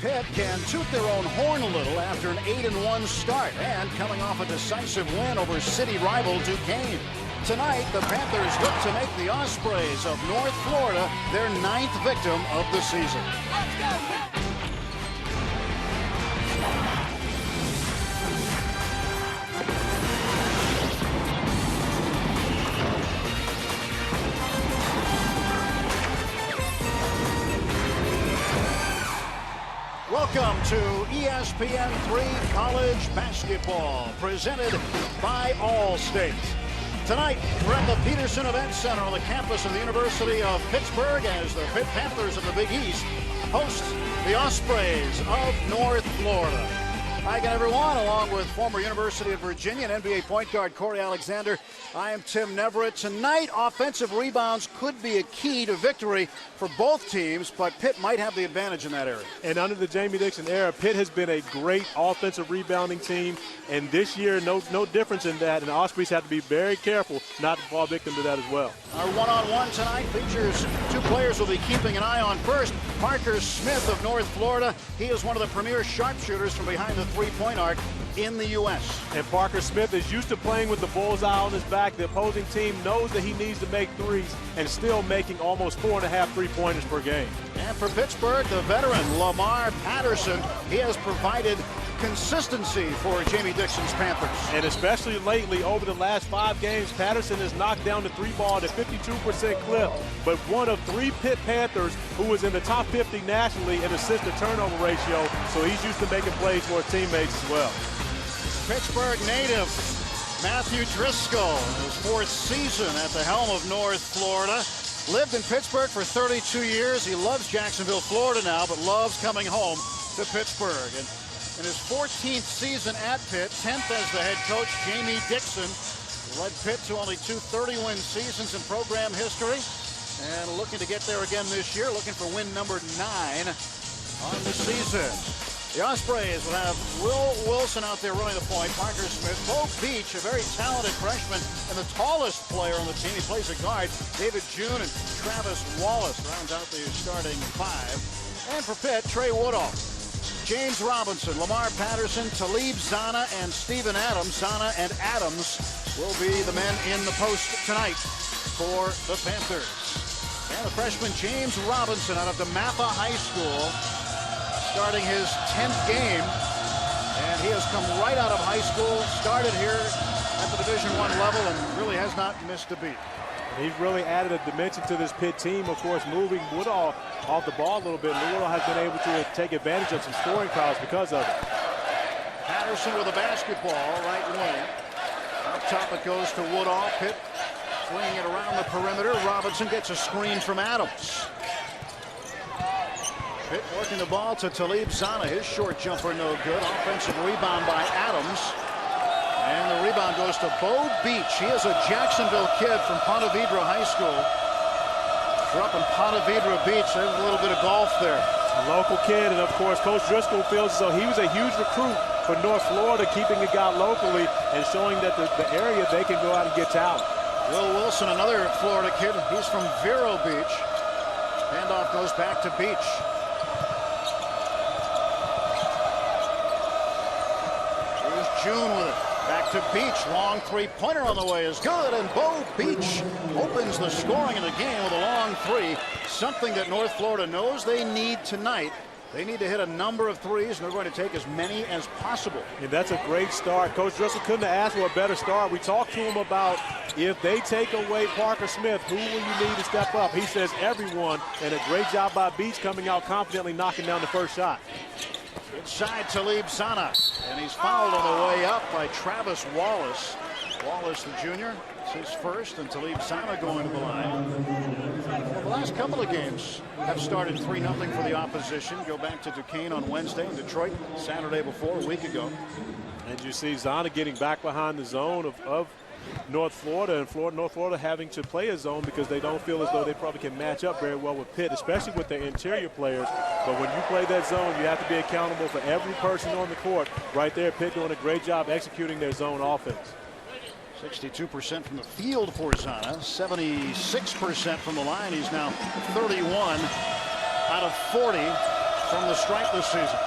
Pitt can toot their own horn a little after an 8-1 start and coming off a decisive win over city rival Duquesne. Tonight, the Panthers look to make the Ospreys of North Florida their 9th victim of the season. Let's go, Pitt! Welcome to ESPN3 College Basketball, presented by Allstate. Tonight, we're at the Peterson Event Center on the campus of the University of Pittsburgh as the Pitt Panthers of the Big East host the Ospreys of North Florida. Hi again, everyone, along with former University of Virginia and NBA point guard Corey Alexander. I am Tim Neverett. Tonight, offensive rebounds could be a key to victory for both teams, but Pitt might have the advantage in that area. And under the Jamie Dixon era, Pitt has been a great offensive rebounding team, and this year, no difference in that, and the Ospreys have to be very careful not to fall victim to that as well. Our one-on-one tonight features two players we'll be keeping an eye on. First, Parker Smith of North Florida. He is one of the premier sharpshooters from behind the three-point arc in the U.S. And Parker Smith is used to playing with the bullseye on his back. The opposing team knows that he needs to make threes and still making almost 4.5 three-pointers per game. And for Pittsburgh, the veteran Lamar Patterson, he has provided consistency for Jamie Dixon's Panthers. And especially lately, over the last 5 games, Patterson has knocked down the three ball at a 52% clip, but one of 3 Pitt Panthers who was in the top 50 nationally in assist-to-turnover ratio, so he's used to making plays for his teammates as well. Pittsburgh native Matthew Driscoll, in his 4th season at the helm of North Florida. Lived in Pittsburgh for 32 years. He loves Jacksonville, Florida now, but loves coming home to Pittsburgh. And in his 14th season at Pitt, 10th as the head coach, Jamie Dixon led Pitt to only 2 30-win seasons in program history. And looking to get there again this year, looking for win number 9 on the season. The Ospreys will have Will Wilson out there running the point, Parker Smith, Bo Beach, a very talented freshman, and the tallest player on the team. He plays a guard, David June, and Travis Wallace rounds out the starting 5. And for Pitt, Trey Woodall, James Robinson, Lamar Patterson, Talib Zana, and Steven Adams. Zana and Adams will be the men in the post tonight for the Panthers. And the freshman James Robinson out of DeMatha High School, starting his 10th game, and he has come right out of high school, started here at the Division I level, and really has not missed a beat. He's really added a dimension to this Pitt team, of course, moving Woodall off the ball a little bit. Woodall has been able to take advantage of some scoring fouls because of it. Patterson with a basketball, right wing. Up top it goes to Woodall. Pitt swinging it around the perimeter. Robinson gets a screen from Adams. Pitt working the ball to Talib Zana. His short jumper no good. Offensive rebound by Adams. And the rebound goes to Bo Beach. He is a Jacksonville kid from Ponte Vedra High School. Grew up in Ponte Vedra Beach. There's a little bit of golf there. A local kid, and of course, Coach Driscoll feels as though he was a huge recruit for North Florida, keeping a guy locally and showing that the area they can go out and get talent. Will Wilson, another Florida kid. He's from Vero Beach. Handoff goes back to Beach. June with it. Back to Beach. Long three-pointer on the way is good, and Bo Beach opens the scoring in the game with a long 3. Something that North Florida knows they need tonight. They need to hit a number of threes, and they're going to take as many as possible. And that's a great start. Coach Driscoll couldn't have asked for a better start. We talked to him about if they take away Parker Smith, who will you need to step up? He says everyone, and a great job by Beach coming out confidently, knocking down the first shot. Inside Talib Zana, and he's fouled on the way up by Travis Wallace. Wallace, the junior, it's his first, and Talib Zana going to the line. Well, the last couple of games have started 3-0 for the opposition. Go back to Duquesne on Wednesday and Detroit Saturday before, a week ago. And you see Zana getting back behind the zone of North Florida, and North Florida having to play a zone because they don't feel as though they probably can match up very well with Pitt, especially with their interior players. But when you play that zone, you have to be accountable for every person on the court. Right there, Pitt doing a great job executing their zone offense. 62% from the field for Zana, 76% from the line. He's now 31 out of 40 from the stripe this season.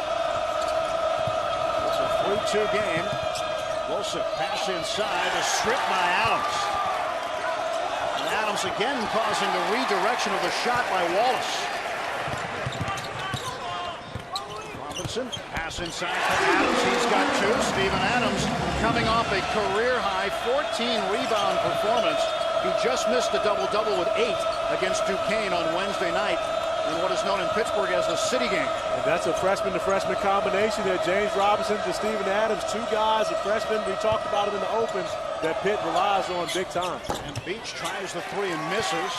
It's a 3-2 game. Wilson pass inside, a strip by Adams. And Adams again causing the redirection of the shot by Wallace. Robinson pass inside for Adams. He's got two. Steven Adams coming off a career-high 14-rebound performance. He just missed a double-double with 8 against Duquesne on Wednesday night in what is known in Pittsburgh as the City Game. And that's a freshman-to-freshman combination there. James Robinson to Steven Adams, two guys, a freshman. We talked about it in the opens that Pitt relies on big time. And Beach tries the three and misses.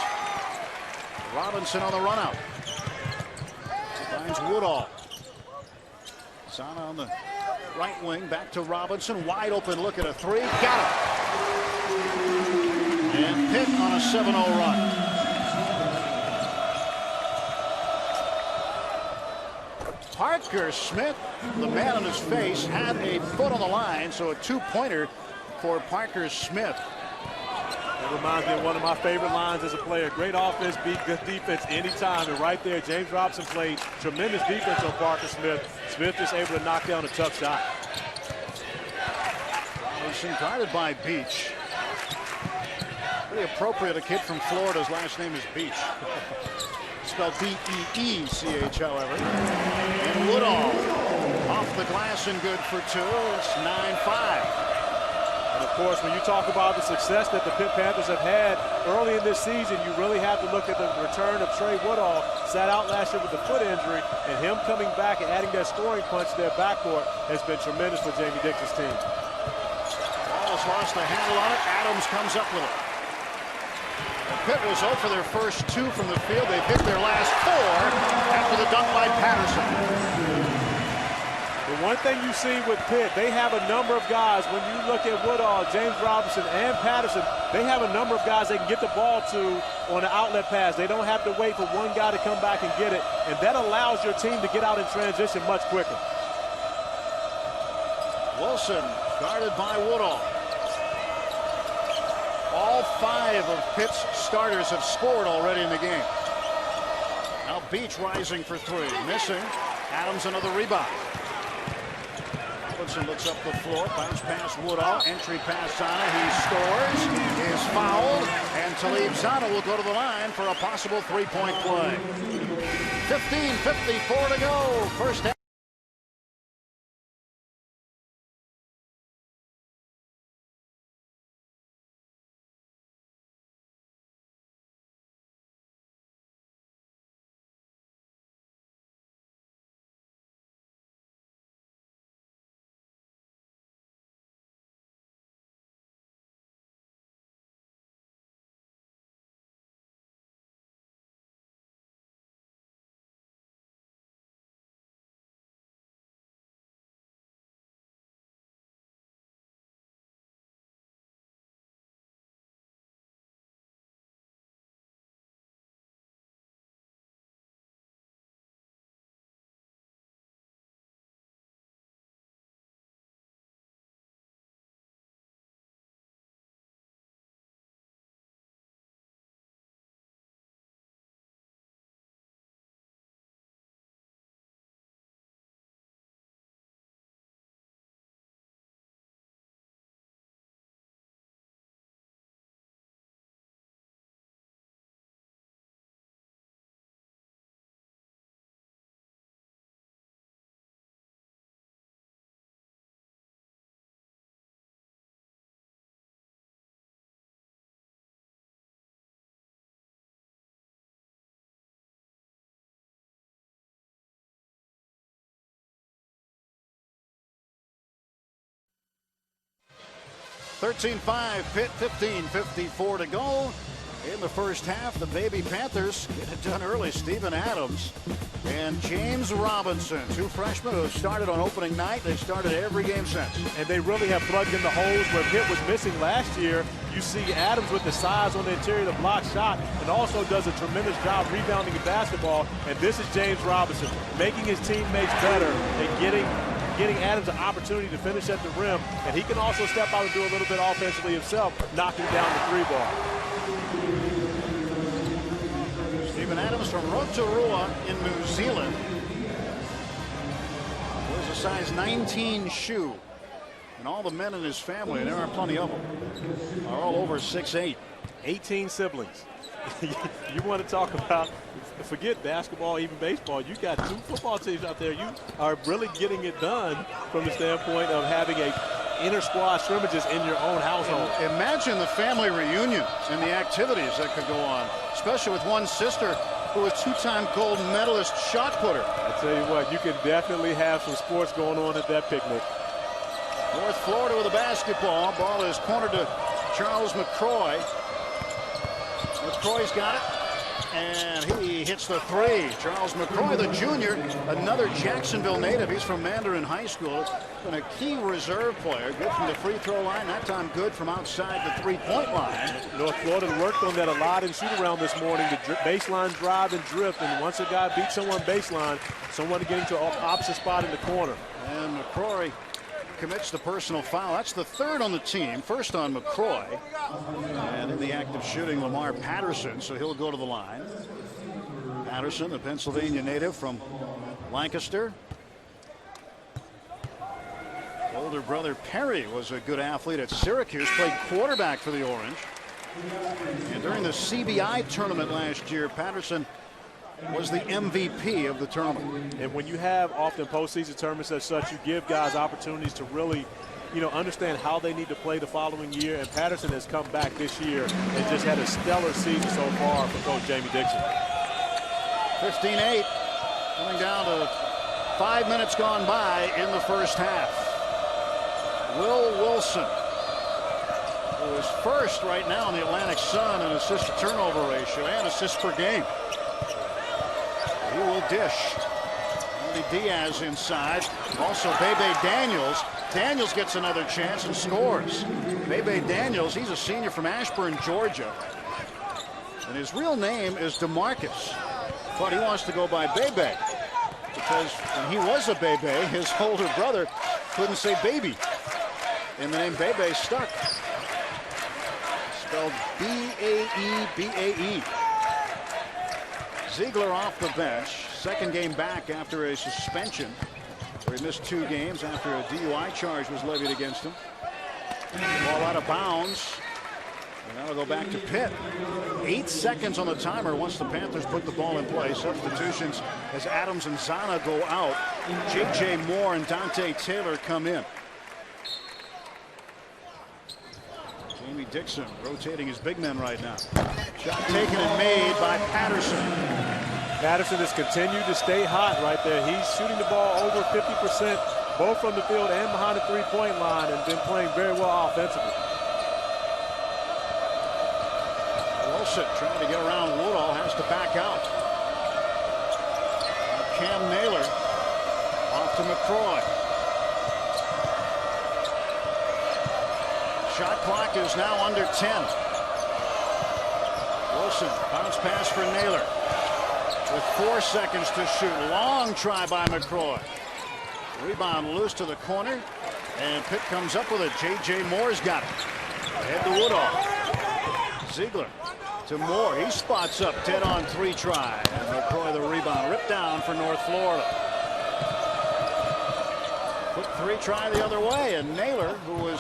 Robinson on the run out. Finds Woodall. Sana on the right wing, back to Robinson. Wide open look at a three. Got it. And Pitt on a 7-0 run. Parker Smith, the man on his face, had a foot on the line, so a two-pointer for Parker Smith. That reminds me of one of my favorite lines as a player. Great offense, beat good defense anytime. And right there, James Robinson played tremendous defense on Parker Smith. Smith just able to knock down a tough shot. Robinson guarded by Beach. Pretty appropriate, a kid from Florida's last name is Beach. Spelled B-E-E-C-H, however. And Woodall off the glass and good for two. It's 9-5. And of course, when you talk about the success that the Pitt Panthers have had early in this season, you really have to look at the return of Trey Woodall. Sat out last year with a foot injury, and him coming back and adding that scoring punch to their backcourt has been tremendous for Jamie Dixon's team. Ball's lost the handle on it. Adams comes up with it. Pitt was 0 for their first 2 from the field. They've hit their last 4 after the dunk by Patterson. The one thing you see with Pitt, they have a number of guys. When you look at Woodall, James Robinson, and Patterson, they have a number of guys they can get the ball to on an outlet pass. They don't have to wait for one guy to come back and get it, and that allows your team to get out in transition much quicker. Wilson guarded by Woodall. All 5 of Pitt's starters have scored already in the game. Now Beach rising for 3, missing. Adams another rebound. Robinson looks up the floor, bounce pass Woodall, entry pass Sana, he scores, is fouled, and Talib Sana will go to the line for a possible 3-point play. 15:54 to go, first half. (13-5) Pitt, 15:54 to go in the first half. The baby Panthers get it done early. Steven Adams and James Robinson, 2 freshmen who have started on opening night. They've started every game since. And they really have plugged in the holes where Pitt was missing last year. You see Adams with the size on the interior of the block shot, and also does a tremendous job rebounding the basketball. And this is James Robinson making his teammates better and getting Adams an opportunity to finish at the rim, and he can also step out and do a little bit offensively himself, knocking down the 3 ball. Steven Adams from Rotorua in New Zealand. size 19 shoe. And all the men in his family, and there are plenty of them, are all over 6'8". 18 siblings. You want to talk about, forget basketball, even baseball. You got 2 football teams out there. You are really getting it done from the standpoint of having a inter-squad scrimmages in your own household. Imagine the family reunion and the activities that could go on, especially with one sister who was 2-time gold medalist shot putter. I tell you what, you can definitely have some sports going on at that picnic. North Florida with a basketball. Ball is cornered to Charles McCroy. McCroy's got it, and he hits the 3. Charles McCroy, the junior, another Jacksonville native. He's from Mandarin High School. Been a key reserve player. Good from the free throw line. That time good from outside the 3-point line. North Florida worked on that a lot in shoot-around this morning. The baseline drive and drift, and once a guy beats someone baseline, someone getting to an opposite spot in the corner. And McCroy commits the personal foul. That's the 3rd on the team. First on McCroy. And in the act of shooting, Lamar Patterson, so he'll go to the line. Patterson, the Pennsylvania native from Lancaster. Older brother Perry was a good athlete at Syracuse, played quarterback for the Orange. And during the CBI tournament last year, Patterson was the MVP of the tournament. And when you have often postseason tournaments as such, you give guys opportunities to really, understand how they need to play the following year. And Patterson has come back this year and just had a stellar season so far for Coach Jamie Dixon. 15-8, coming down to 5 minutes gone by in the first half. Will Wilson, who is first right now in the Atlantic Sun in assist-to-turnover ratio and assists per game. He will dish. Andy Diaz inside. Also Bebe Daniels. Daniels gets another chance and scores. Bebe Daniels, he's a senior from Ashburn, Georgia. And his real name is DeMarcus. But he wants to go by Bebe. Because when he was a Bebe, his older brother couldn't say baby. And the name Bebe stuck. Spelled B-A-E-B-A-E. Ziegler off the bench. Second game back after a suspension where he missed 2 games after a DUI charge was levied against him. Ball out of bounds. And that'll go back to Pitt. 8 seconds on the timer once the Panthers put the ball in play. Substitutions as Adams and Zana go out. J.J. Moore and Dante Taylor come in. Jamie Dixon rotating his big men right now. Shot taken and made by Patterson. Patterson has continued to stay hot right there. He's shooting the ball over 50%, both from the field and behind the 3-point line, and been playing very well offensively. Wilson trying to get around Woodall, has to back out. Cam Naylor off to McCroy. Shot clock is now under 10. Wilson, bounce pass for Naylor. With 4 seconds to shoot. Long try by McCroy. Rebound loose to the corner. And Pitt comes up with it. J.J. Moore's got it. Head to Woodall. Ziegler to Moore. He spots up. 10-on-3 try. And McCroy the rebound. Ripped down for North Florida. Quick 3 try the other way. And Naylor, who was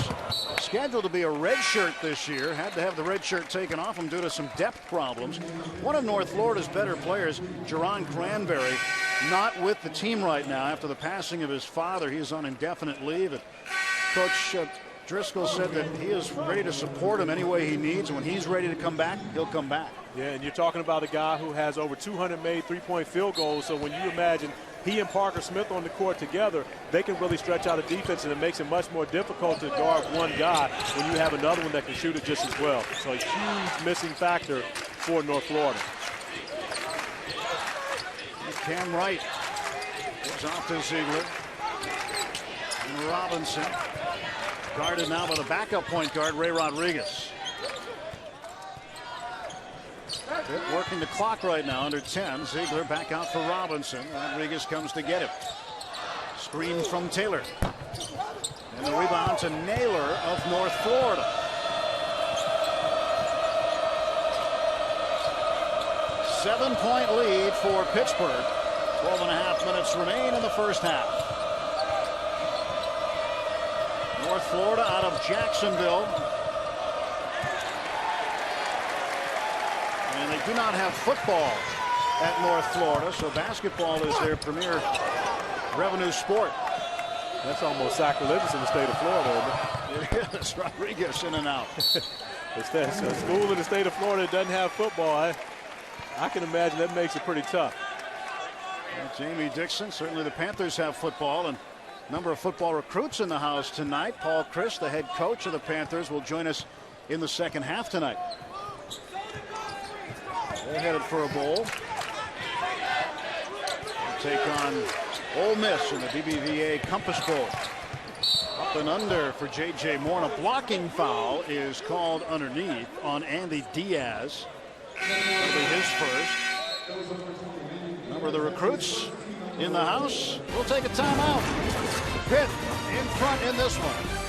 scheduled to be a red shirt this year, had to have the red shirt taken off him due to some depth problems. One of North Florida's better players, Jerron Cranberry, not with the team right now after the passing of his father. He is on indefinite leave. And Coach Driscoll said that he is ready to support him any way he needs, and when he's ready to come back, he'll come back. Yeah, and you're talking about a guy who has over 200 made 3-point field goals, so when you imagine he and Parker Smith on the court together, they can really stretch out a defense, and it makes it much more difficult to guard one guy when you have another one that can shoot it just as well. So a huge missing factor for North Florida. Cam Wright goes off to Ziegler. And Robinson guarded now by the backup point guard, Ray Rodriguez. Pitt working the clock right now, under 10. Ziegler back out for Robinson. Rodriguez comes to get him. Screen from Taylor. And the rebound to Naylor of North Florida. Seven-point lead for Pittsburgh. 12.5 minutes remain in the first half. North Florida out of Jacksonville. And they do not have football at North Florida, so basketball is their premier revenue sport. That's almost sacrilegious in the state of Florida, isn't it? It is. Rodriguez in and out. It's a school in the state of Florida that doesn't have football. I can imagine that makes it pretty tough. Well, Jamie Dixon, certainly the Panthers have football, and a number of football recruits in the house tonight. Paul Chryst, the head coach of the Panthers, will join us in the second half tonight. They're headed for a bowl. They'll take on Ole Miss in the BBVA Compass Bowl. Up and under for J.J. Moore. And a blocking foul is called underneath on Andy Diaz. That'll be his first. A number of the recruits in the house. We'll take a timeout. Pitt in front in this one.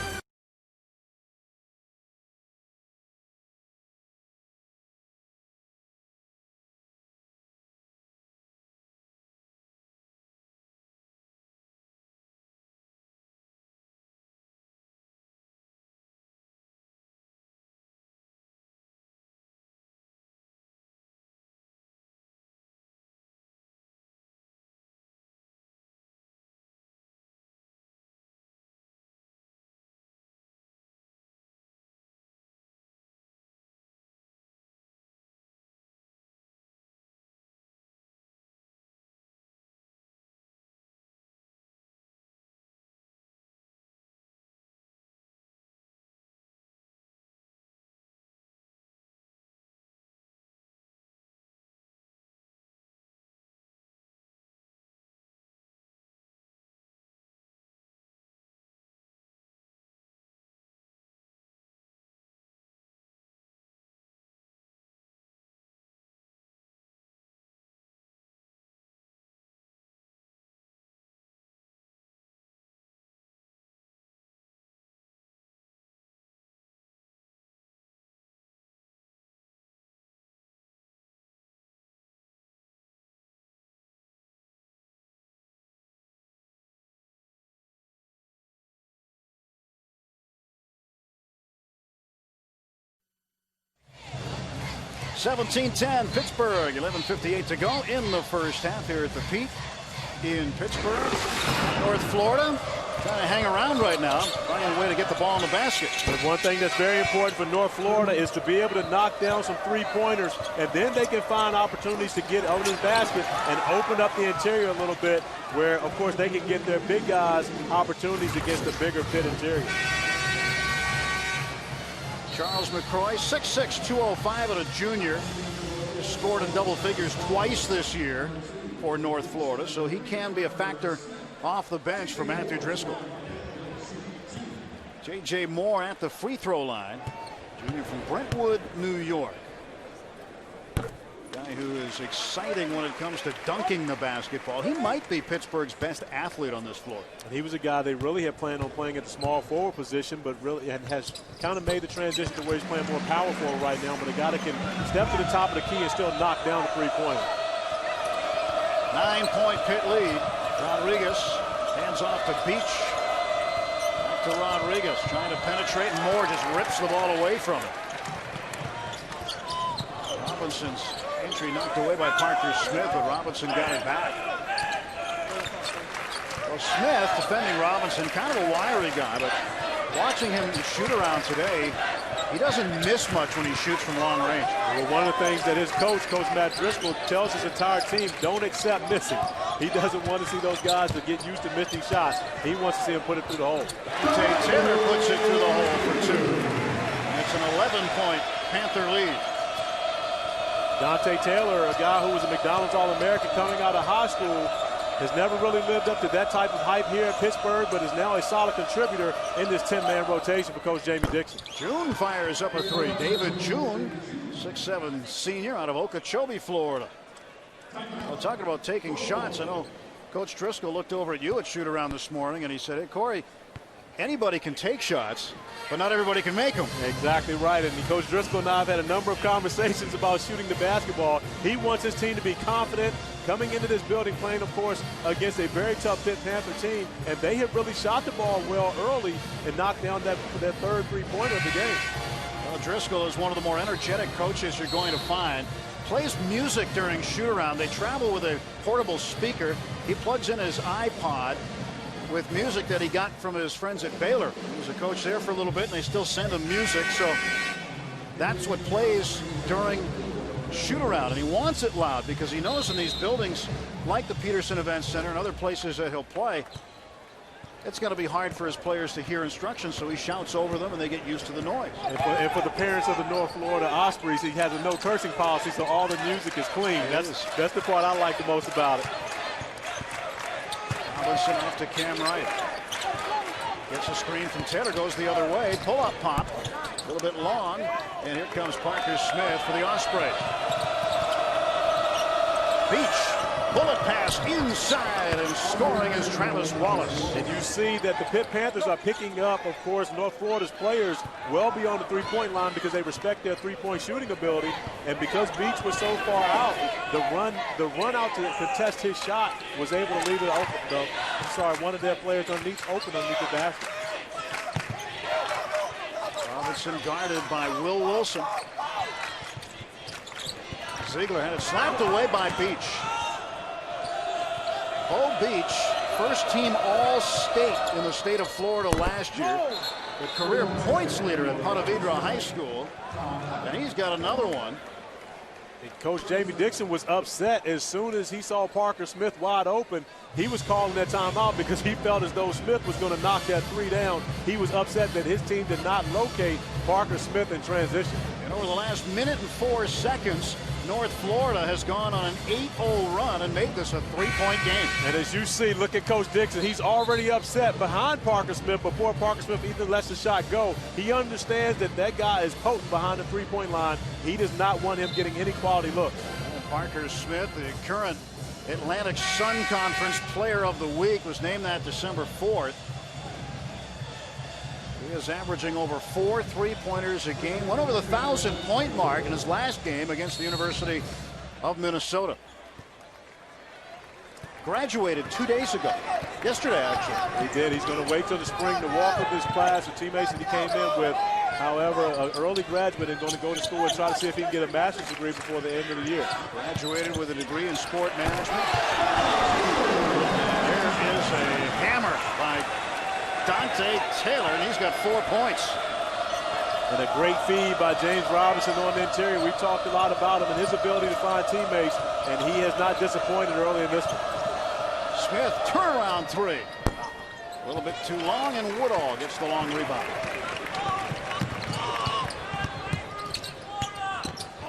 (17-10) Pittsburgh. 11:58 to go in the first half here at the Pitt in Pittsburgh, North Florida. Trying to hang around right now, finding a way to get the ball in the basket. But one thing that's very important for North Florida is to be able to knock down some three-pointers, and then they can find opportunities to get over the basket and open up the interior a little bit, where, of course, they can get their big guys opportunities against the bigger Pitt interior. Charles McCroy, 6'6", 205, and a junior. Just scored in double figures twice this year for North Florida, so he can be a factor off the bench for Matthew Driscoll. J.J. Moore at the free throw line, junior from Brentwood, New York. Guy who is exciting when it comes to dunking the basketball. He might be Pittsburgh's best athlete on this floor. And he was a guy they really had planned on playing at the small forward position, but really has kind of made the transition to where he's playing more power forward right now, but a guy that can step to the top of the key and still knock down the three-pointer. 9-point Pitt lead. Rodriguez hands off to Beach. Back to Rodriguez, trying to penetrate, and Moore just rips the ball away from him. Robinson's entry knocked away by Parker Smith, but Robinson got it back. Well, Smith, defending Robinson, kind of a wiry guy, but watching him shoot around today, he doesn't miss much when he shoots from long range. Well, one of the things that his coach Matt Driscoll, tells his entire team, don't accept missing. He doesn't want to see those guys to get used to missing shots. He wants to see them put it through the hole. Taylor puts it through the hole for two. And it's an 11-point Panther lead. Dante Taylor, a guy who was a McDonald's All-American coming out of high school, has never really lived up to that type of hype here at Pittsburgh, but is now a solid contributor in this 10-man rotation for Coach Jamie Dixon. June fires up a three. David June, 6'7" senior out of Okeechobee, Florida. Well, talking about taking shots, I know Coach Driscoll looked over at you at shoot-around this morning, and he said, hey, Corey, anybody can take shots, but not everybody can make them. Exactly right. And Coach Driscoll and I have had a number of conversations about shooting the basketball. He wants his team to be confident, coming into this building playing, of course, against a very tough Pitt Panther team, and they have really shot the ball well early and knocked down that third three-pointer of the game. Well, Driscoll is one of the more energetic coaches you're going to find. Plays music during shoot-around. They travel with a portable speaker. He plugs in his iPod with music that he got from his friends at Baylor. He was a coach there for a little bit, and they still send him music. So that's what plays during shoot-around, and he wants it loud because he knows in these buildings like the Peterson Event Center and other places that he'll play, it's going to be hard for his players to hear instructions, so he shouts over them and they get used to the noise. And for the parents of the North Florida Ospreys, he has a no cursing policy, so all the music is clean. That's the part I like the most about it. Robinson off to Cam Wright. Gets a screen from Taylor, goes the other way. Pull-up pop, a little bit long, and here comes Parker Smith for the Ospreys. Beach. Bullet pass inside, and scoring is Travis Wallace. And you see that the Pitt Panthers are picking up, of course, North Florida's players well beyond the three-point line because they respect their three-point shooting ability. And because Beach was so far out, the run out to contest his shot was able to leave it open. One of their players open underneath the basket. Robinson guarded by Will Wilson. Ziegler had it slapped away by Beach. Bo Beach, first team All-State in the state of Florida last year. The career points leader at Ponte Vedra High School. And he's got another one. And Coach Jamie Dixon was upset as soon as he saw Parker Smith wide open. He was calling that timeout because he felt as though Smith was going to knock that three down. He was upset that his team did not locate Parker Smith in transition. And over the last minute and 4 seconds, North Florida has gone on an 8-0 run and made this a three-point game. And as you see, look at Coach Dixon. He's already upset behind Parker Smith before Parker Smith even lets the shot go. He understands that that guy is potent behind the three-point line. He does not want him getting any quality looks. Parker Smith, the current Atlantic Sun Conference Player of the Week, was named that December 4th. He is averaging over 4 3-pointers a game. Went over the 1,000-point mark in his last game against the University of Minnesota. Graduated 2 days ago. Yesterday, actually. He did. He's going to wait till the spring to walk with his class, the teammates that he came in with. However, an early graduate and going to go to school and try to see if he can get a master's degree before the end of the year. Graduated with a degree in sport management. There is a hammer by Dante Taylor, and he's got 4 points. And a great feed by James Robinson on the interior. We talked a lot about him and his ability to find teammates, and he has not disappointed early in this one. Smith, turnaround three. A little bit too long, and Woodall gets the long rebound.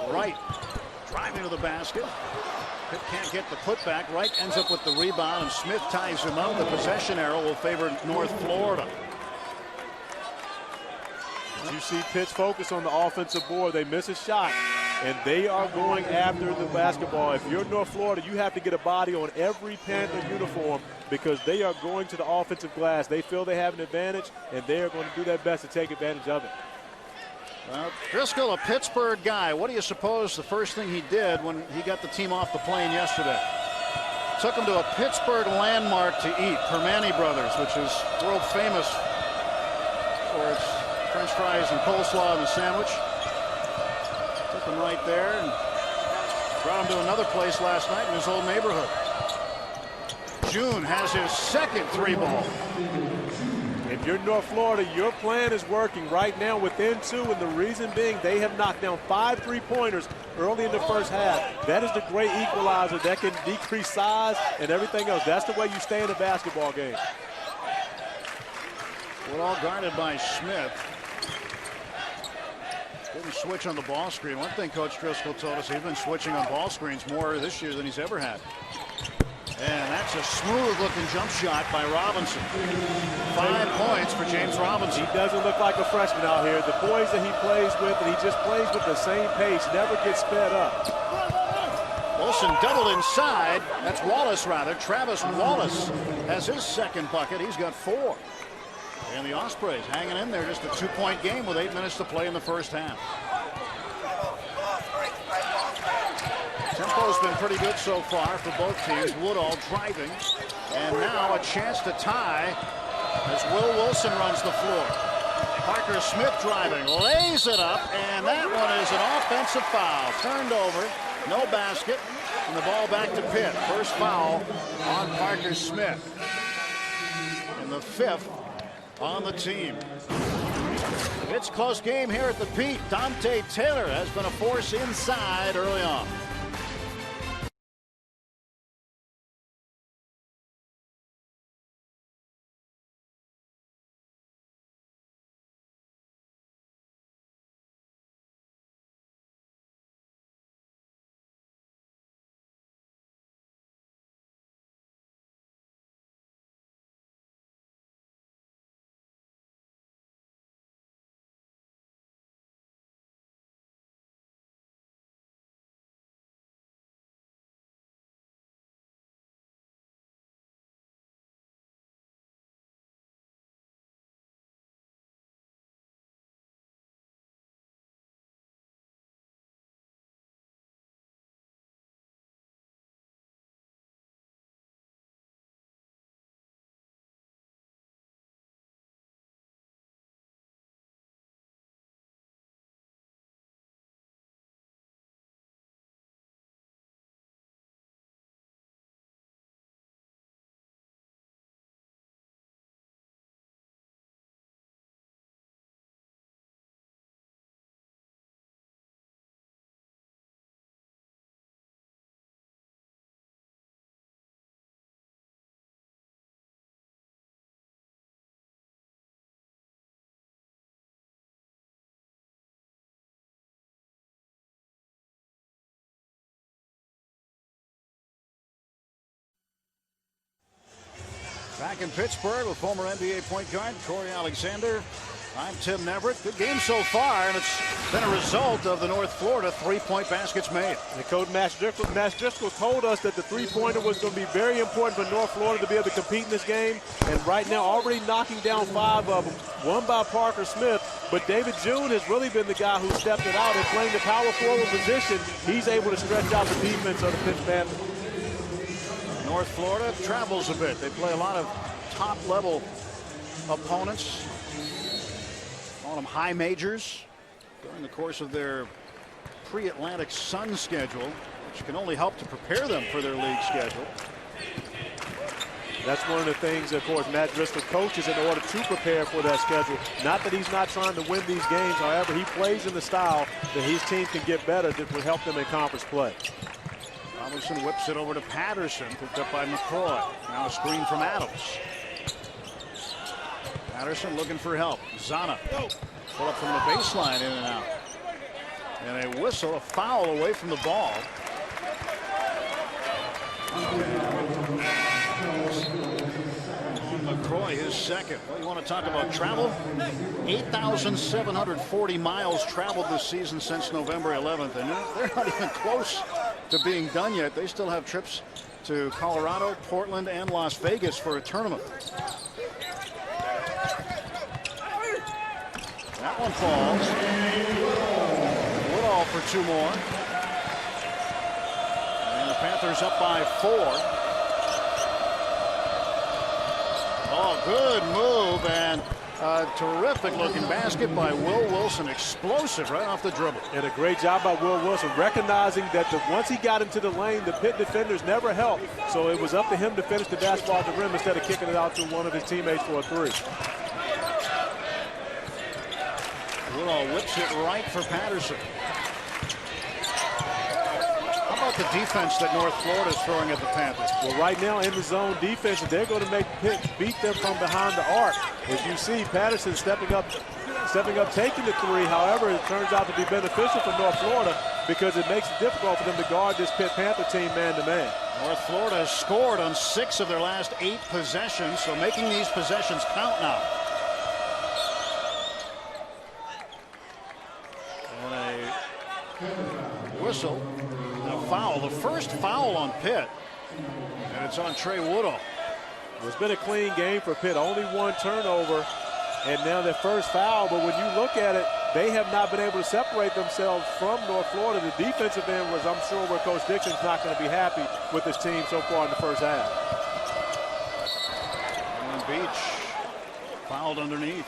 Wright driving to the basket. Pitt can't get the putback. Wright ends up with the rebound, and Smith ties him up. The possession arrow will favor North Florida. As you see Pitt's focus on the offensive board, they miss a shot, and they are going after the basketball. If you're North Florida, you have to get a body on every Panther uniform because they are going to the offensive glass. They feel they have an advantage, and they are going to do their best to take advantage of it. Driscoll, a Pittsburgh guy. What do you suppose the first thing he did when he got the team off the plane yesterday? Took him to a Pittsburgh landmark to eat, Permane Brothers, which is world famous for its French fries and coleslaw and the sandwich. Took him right there and brought him to another place last night in his old neighborhood. June has his second three ball. If you're North Florida, your plan is working right now within 2, and the reason being they have knocked down 5 3-pointers early in the first half. That is the great equalizer that can decrease size and everything else. That's the way you stay in a basketball game. We're all guarded by Smith. Didn't switch on the ball screen. One thing Coach Driscoll told us, he's been switching on ball screens more this year than he's ever had. And that's a smooth-looking jump shot by Robinson. 5 points for James Robinson. He doesn't look like a freshman out here. The boys that he plays with, and he just plays with the same pace, never gets sped up. Wilson doubled inside. That's Wallace, rather. Travis Wallace has his second bucket. He's got 4. And the Ospreys hanging in there, just a 2-point game with 8 minutes to play in the first half. Tempo Temple's been pretty good so far for both teams. Woodall driving. And now a chance to tie as Will Wilson runs the floor. Parker Smith driving, lays it up, and that one is an offensive foul. Turned over, no basket, and the ball back to Pitt. First foul on Parker Smith. And the 5th on the team. It's close game here at the Pitt. Dante Taylor has been a force inside early on. Back in Pittsburgh with former NBA point guard Corey Alexander. I'm Tim Neverett. Good game so far, and it's been a result of the North Florida three-point baskets made. And Coach Matt Driscoll told us that the three-pointer was going to be very important for North Florida to be able to compete in this game. And right now, already knocking down 5 of them, one by Parker Smith. But David June has really been the guy who stepped it out and playing the power forward position. He's able to stretch out the defense of the Pitt Panthers. North Florida travels a bit. They play a lot of top-level opponents. Call them high majors during the course of their pre-Atlantic Sun schedule, which can only help to prepare them for their league schedule. That's one of the things, of course, Matt Driscoll coaches in order to prepare for that schedule. Not that he's not trying to win these games. However, he plays in the style that his team can get better that will help them in conference play. Robinson whips it over to Patterson, picked up by McCroy. Now a screen from Adams. Patterson looking for help. Zana pull up from the baseline, in and out. And a whistle, a foul away from the ball. McCroy, his second. Well, you want to talk about travel? 8,740 miles traveled this season since November 11th, and they're not even close to being done yet. They still have trips to Colorado, Portland, and Las Vegas for a tournament. That one falls. Woodall for 2 more. And the Panthers up by 4. Oh, good move, and a terrific looking basket by Will Wilson. Explosive right off the dribble. And a great job by Will Wilson, recognizing that once he got into the lane, the Pitt defenders never helped. So it was up to him to finish the basketball at the rim instead of kicking it out to one of his teammates for a 3. Woodall whips it right for Patterson. How about the defense that North Florida is throwing at the Panthers? Well, right now in the zone defense, they're going to make Pitt beat them from behind the arc. As you see, Patterson stepping up, taking the 3. However, it turns out to be beneficial for North Florida because it makes it difficult for them to guard this Pitt Panther team man-to-man. North Florida has scored on 6 of their last 8 possessions, so making these possessions count now. Whistle and a foul, the first foul on Pitt, and it's on Trey Woodall. It's been a clean game for Pitt, only 1 turnover, and now their first foul. But when you look at it, they have not been able to separate themselves from North Florida. The defensive end was, I'm sure, where Coach Dixon's not going to be happy with this team so far in the first half. And Beach fouled underneath.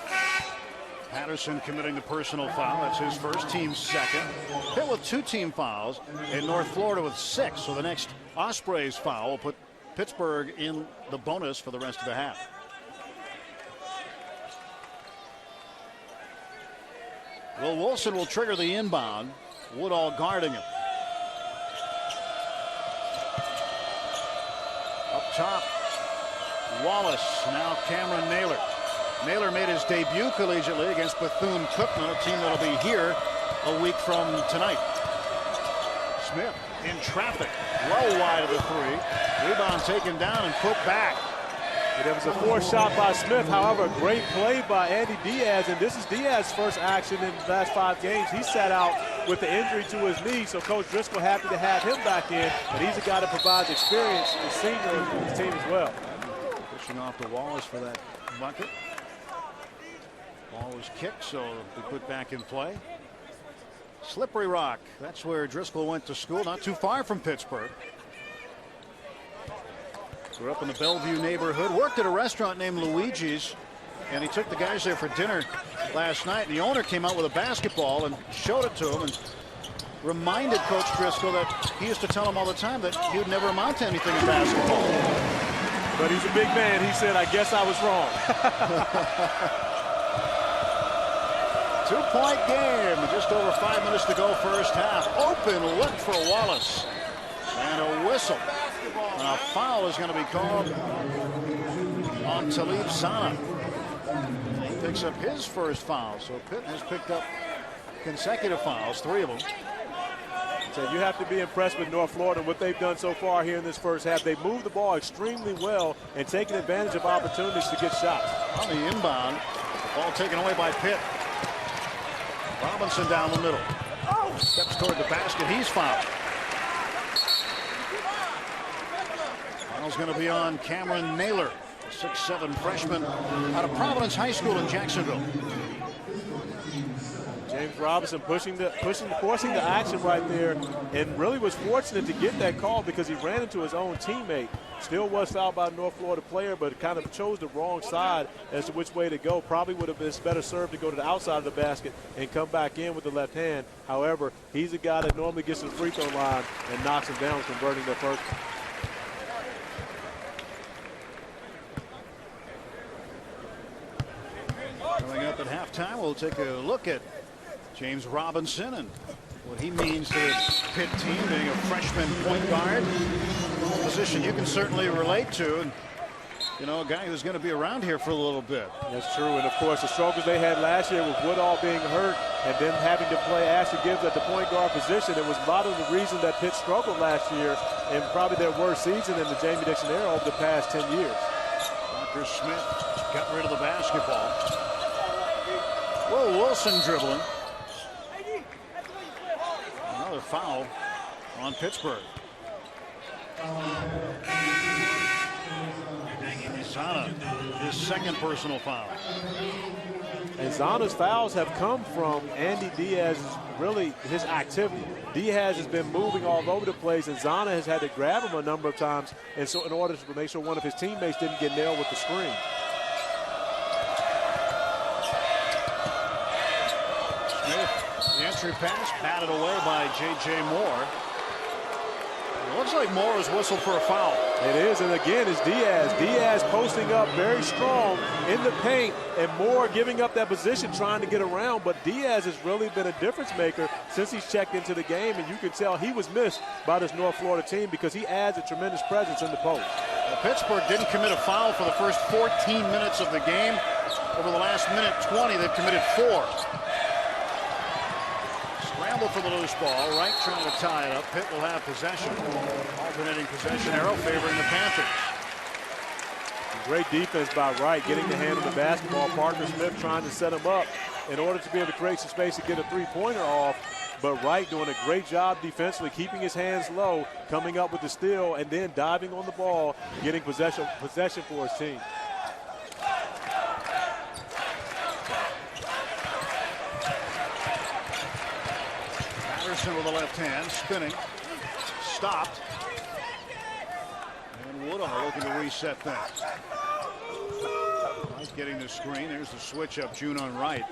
Patterson committing the personal foul. That's his first, team's second. Pitt with 2 team fouls, and North Florida with 6. So the next Ospreys foul will put Pittsburgh in the bonus for the rest of the half. Well, Wilson will trigger the inbound. Woodall guarding him. Up top, Wallace. Now Cameron Naylor. Naylor made his debut collegiately against Bethune-Cookman, a team that'll be here a week from tonight. Smith in traffic, low wide of the 3. Rebound taken down and put back. And it was a forced shot by Smith. However, a great play by Andy Diaz, and this is Diaz's first action in the last 5 games. He sat out with the injury to his knee, so Coach Driscoll happy to have him back in, and he's a guy that provides experience, the senior in his team as well. Pushing off the Wallace for that bucket. Ball was kicked, so we put back in play. Slippery Rock, that's where Driscoll went to school, not too far from Pittsburgh. Grew up in the Bellevue neighborhood, worked at a restaurant named Luigi's, and he took the guys there for dinner last night. The owner came out with a basketball and showed it to him and reminded Coach Driscoll that he used to tell him all the time that he would never amount to anything in basketball. But he's a big man. He said, I guess I was wrong. 2-point game. Just over 5 minutes to go first half. Open look for Wallace. And a whistle. And a foul is going to be called on Talib Sana. He picks up his first foul. So Pitt has picked up consecutive fouls, 3 of them. So you have to be impressed with North Florida and what they've done so far here in this first half. They've moved the ball extremely well and taken advantage of opportunities to get shots. On the inbound, the ball taken away by Pitt. Robinson down the middle. Steps toward the basket. He's fouled. Foul's going to be on Cameron Naylor, a 6'7" freshman out of Providence High School in Jacksonville. James Robinson forcing the action right there, and really was fortunate to get that call because he ran into his own teammate. Still was fouled by a North Florida player, but kind of chose the wrong side as to which way to go. Probably would have been better served to go to the outside of the basket and come back in with the left hand. However, he's a guy that normally gets to the free throw line and knocks him down, converting the first. Coming up at halftime, we'll take a look at James Robinson and what he means to this Pitt team, being a freshman point guard. A position you can certainly relate to, and you know, a guy who's going to be around here for a little bit. That's true, and of course the struggles they had last year with Woodall being hurt and then having to play Ashley Gibbs at the point guard position. It was a lot of the reason that Pitt struggled last year and probably their worst season in the Jamie Dixon era over the past 10 years. Dr. Smith got rid of the basketball. Will Wilson dribbling. Another foul on Pittsburgh. Zana, his second personal foul. And Zana's fouls have come from Andy Diaz's, really his activity. Diaz has been moving all over the place, and Zana has had to grab him a number of times, and so in order to make sure one of his teammates didn't get nailed with the screen. Smith, the entry pass batted away by J.J. Moore. It looks like Moore is whistled for a foul. It is, and again, it's Diaz. Diaz posting up very strong in the paint, and Moore giving up that position trying to get around. But Diaz has really been a difference maker since he's checked into the game, and you can tell he was missed by this North Florida team because he adds a tremendous presence in the post. Well, Pittsburgh didn't commit a foul for the first 14 minutes of the game. Over the last minute 20, they've committed 4. Scramble for the loose ball. Wright trying to tie it up. Pitt will have possession. Alternating possession arrow favoring the Panthers. Great defense by Wright, getting the hand on the basketball. Parker Smith trying to set him up in order to be able to create some space to get a three-pointer off. But Wright doing a great job defensively, keeping his hands low, coming up with the steal, and then diving on the ball, getting possession for his team. Robinson with the left hand, spinning, stopped. And Woodall looking to reset things. Nice getting the screen. There's the switch up, June on right.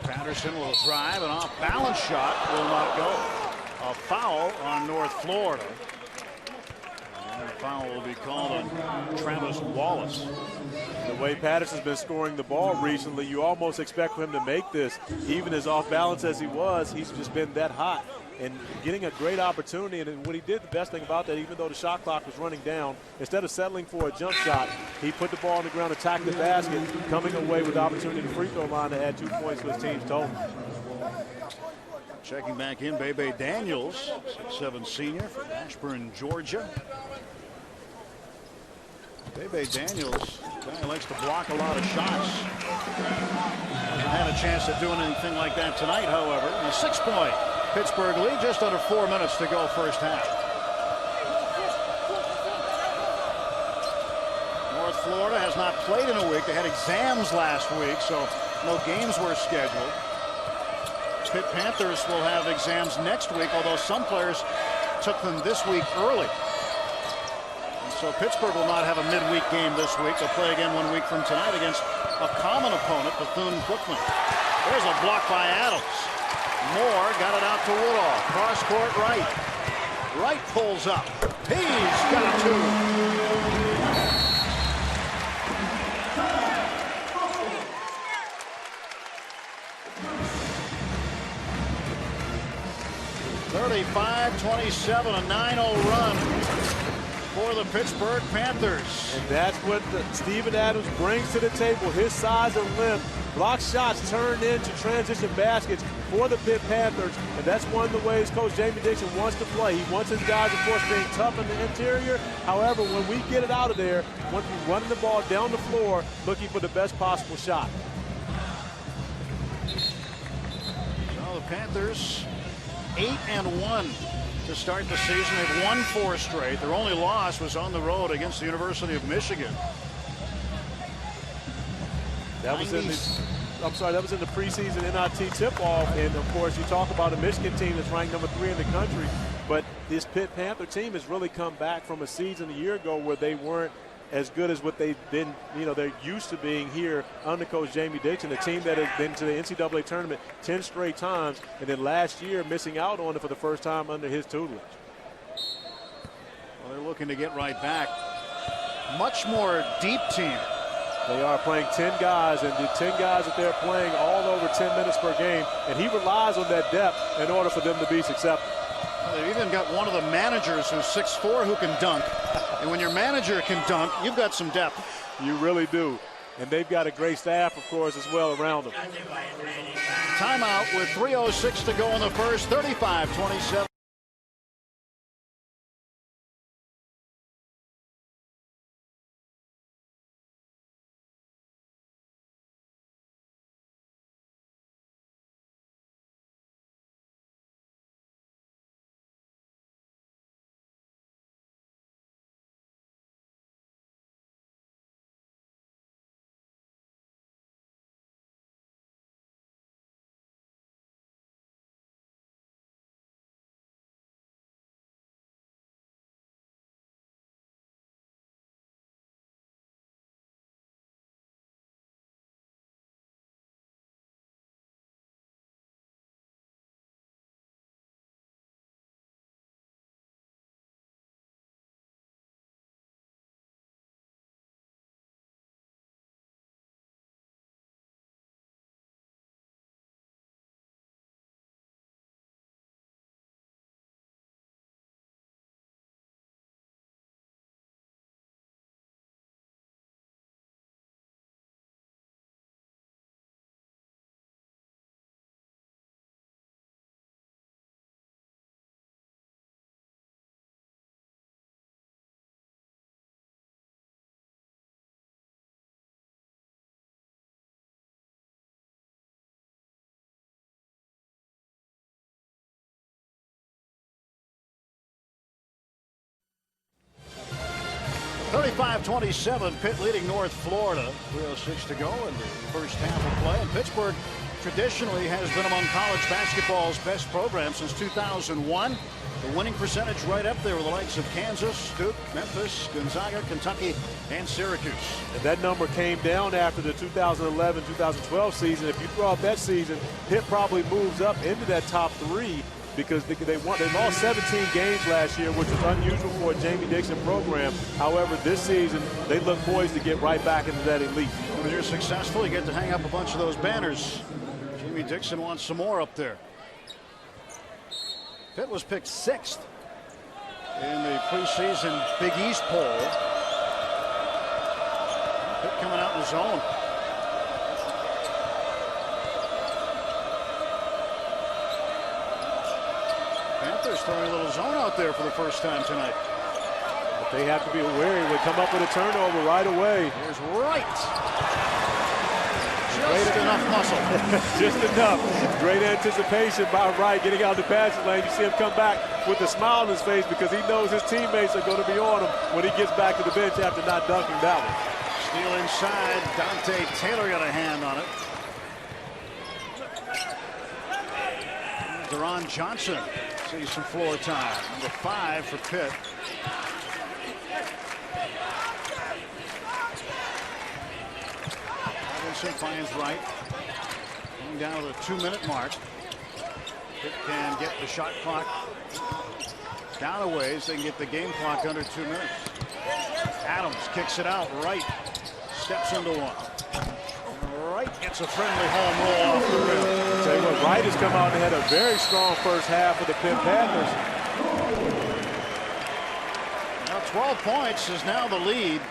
Patterson will drive, and off balance shot will not go. A foul on North Florida. And the foul will be called on Travis Wallace. The way Patterson's been scoring the ball recently, you almost expect him to make this. Even as off balance as he was, he's just been that hot and getting a great opportunity. And what he did, the best thing about that, even though the shot clock was running down, instead of settling for a jump shot, he put the ball on the ground, attacked the basket, coming away with the opportunity to free throw line to add 2 points to his team's total. Checking back in, Bebe Daniels, 6'7" senior from Ashburn, Georgia. Bebe Daniels, guy who likes to block a lot of shots. Hasn't had a chance at doing anything like that tonight, however. And a 6-point Pittsburgh lead, just under 4 minutes to go first half. North Florida has not played in a week. They had exams last week, so no games were scheduled. Pitt Panthers will have exams next week, although some players took them this week early. And so Pittsburgh will not have a midweek game this week. They'll play again 1 week from tonight against a common opponent, Bethune-Cookman. There's a block by Adams. Moore got it out to Woodall. Cross court right. Wright pulls up. He's got two. 35-27, a 9-0 run for the Pittsburgh Panthers. And that's what Steven Adams brings to the table, his size and length. Block shots turned into transition baskets for the Pitt Panthers, and that's one of the ways Coach Jamie Dixon wants to play. He wants his guys, of course, being tough in the interior. However, when we get it out of there, we want to be running the ball down the floor, looking for the best possible shot. So the Panthers 8-1 to start the season. They've won 4 straight. Their only loss was on the road against the University of Michigan. That was in the preseason NIT tip-off, and of course you talk about a Michigan team that's ranked number 3 in the country, but this Pitt Panther team has really come back from a season a year ago where they weren't as good as what they've been, they're used to being here under Coach Jamie Dixon, a team that has been to the NCAA tournament 10 straight times, and then last year missing out on it for the first time under his tutelage. Well, they're looking to get right back. Much more deep team. They are playing 10 guys, and the 10 guys that they're playing all over 10 minutes per game, and he relies on that depth in order for them to be successful. Well, they've even got one of the managers who's 6'4" who can dunk. And when your manager can dunk, you've got some depth. You really do. And they've got a great staff, of course, as well around them. Timeout with 3:06 to go in the first, 35-27. $35-27, Pitt leading North Florida. 3:06 to go in the first half of play. And Pittsburgh traditionally has been among college basketball's best programs since 2001. The winning percentage right up there with the likes of Kansas, Duke, Memphis, Gonzaga, Kentucky, and Syracuse. And that number came down after the 2011-2012 season. If you throw out that season, Pitt probably moves up into that top 3 because they lost 17 games last year, which is unusual for a Jamie Dixon program. However, this season, they look poised to get right back into that elite. When you're successful, you get to hang up a bunch of those banners. Jamie Dixon wants some more up there. Pitt was picked 6th in the preseason Big East poll. Pitt coming out in the zone. Panthers throwing a little zone out there for the first time tonight. But they have to be wary. They come up with a turnover right away. Here's Wright. Just enough muscle. Just enough. Great anticipation by Wright getting out of the passing lane. You see him come back with a smile on his face because he knows his teammates are going to be on him when he gets back to the bench after not dunking that one. Steal inside. Dante Taylor got a hand on it. Deron Johnson sees some floor time. Number 5 for Pitt. Finds Wright. Going down to the 2-minute mark. Pitt can get the shot clock down a ways. They can get the game clock under 2 minutes. Adams kicks it out. Wright steps into one. Wright gets a friendly home roll off the rim. Tell you what, Wright has come out and had a very strong first half of the Pitt Panthers. Now 12 points is now the lead.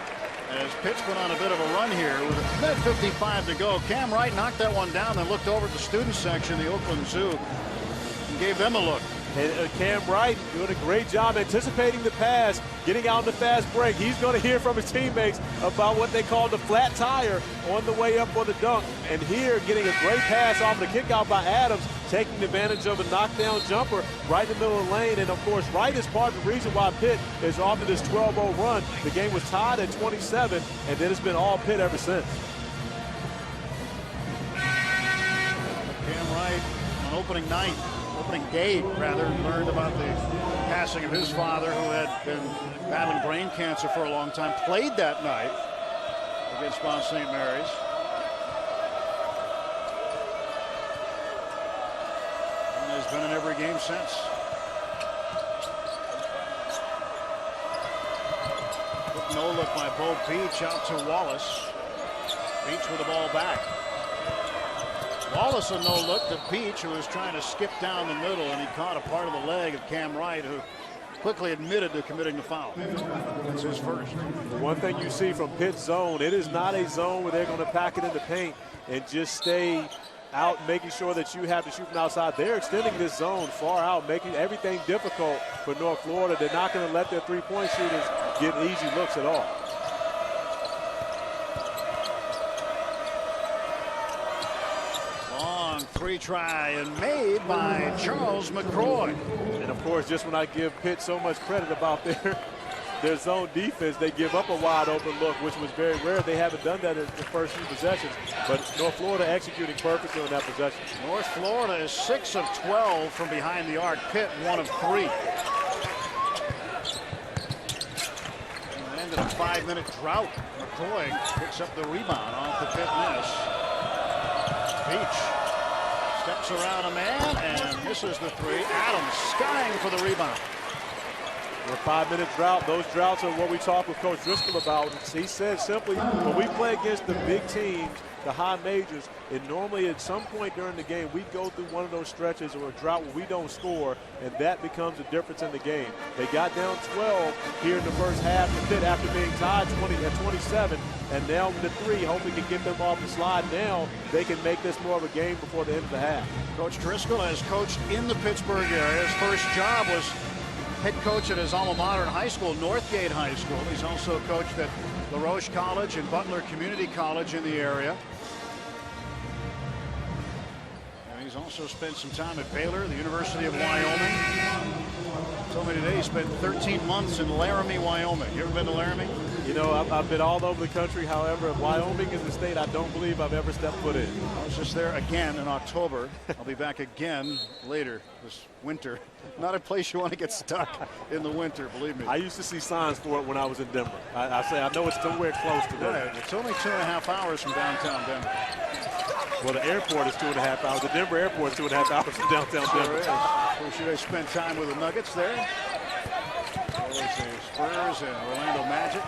As Pitt's been on a bit of a run here with a minute 55 to go. Cam Wright knocked that one down, then looked over at the student section, the Oakland Zoo, and gave them a look. And Cam Wright doing a great job anticipating the pass, getting out in the fast break. He's going to hear from his teammates about what they call the flat tire on the way up for the dunk. And here, getting a great pass off the kick out by Adams, taking advantage of a knockdown jumper right in the middle of the lane. And, of course, Wright is part of the reason why Pitt is off of this 12-0 run. The game was tied at 27, and then it's been all Pitt ever since. Cam Wright on opening day, learned about the passing of his father, who had been battling brain cancer for a long time. Played that night against Mount St. Mary's. And has been in every game since. Quick no look by Bo Beach out to Wallace. Beach with the ball back. Wallace a no look to Peach, who was trying to skip down the middle, and he caught a part of the leg of Cam Wright, who quickly admitted to committing the foul. That's his first. The one thing you see from Pitt's zone, it is not a zone where they're going to pack it in the paint and just stay out, making sure that you have to shoot from outside. They're extending this zone far out, making everything difficult for North Florida. They're not going to let their three-point shooters get easy looks at all. Free try and made by Charles McCroy. And of course, just when I give Pitt so much credit about their zone defense, they give up a wide open look, which was very rare. They haven't done that in the first few possessions, but North Florida executing perfectly on that possession. North Florida is 6 of 12 from behind the arc. Pitt 1 of 3. And ended a 5-minute drought. McCroy picks up the rebound off the Pitt miss. Beach steps around a man and misses the three. Adams skying for the rebound. A 5-minute drought. Those droughts are what we talk with Coach Driscoll about. He said simply, when we play against the big teams, the high majors, and normally at some point during the game, we go through one of those stretches or a drought where we don't score, and that becomes a difference in the game. They got down 12 here in the first half of Pitt after being tied 27, and now with the 3, hoping to get them off the slide. Now they can make this more of a game before the end of the half. Coach Driscoll has coached in the Pittsburgh area. His first job was head coach at his alma mater in high school, Northgate High School. He's also coached at LaRoche College and Butler Community College in the area. And he's also spent some time at Baylor, the University of Wyoming. Told me today he spent 13 months in Laramie, Wyoming. You ever been to Laramie? You know, I've been all over the country. However, Wyoming is the state I don't believe I've ever stepped foot in. I was just there again in October. I'll be back again later this winter. Not a place you want to get stuck in the winter, believe me. I used to see signs for it when I was in Denver. I say I know it's somewhere close to that. Right. It's only 2.5 hours from downtown Denver. Well, the airport is 2.5 hours. The Denver airport is 2.5 hours from downtown Denver. We should have spent time with the Nuggets there. There's the Spurs and Orlando Magic.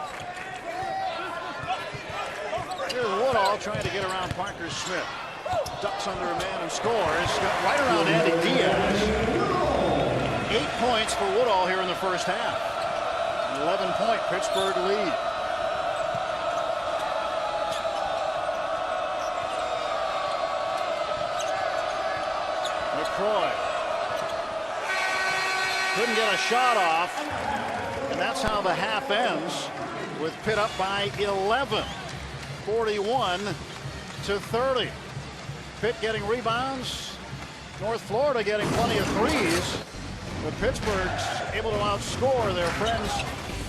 Here's Woodall trying to get around Parker Smith. Ducks under a man and scores. Got right around Andy Diaz. 8 points for Woodall here in the first half. An 11-point Pittsburgh lead. McCroy couldn't get a shot off, and that's how the half ends, with Pitt up by 11, 41-30. Pitt getting rebounds, North Florida getting plenty of threes, but Pittsburgh's able to outscore their friends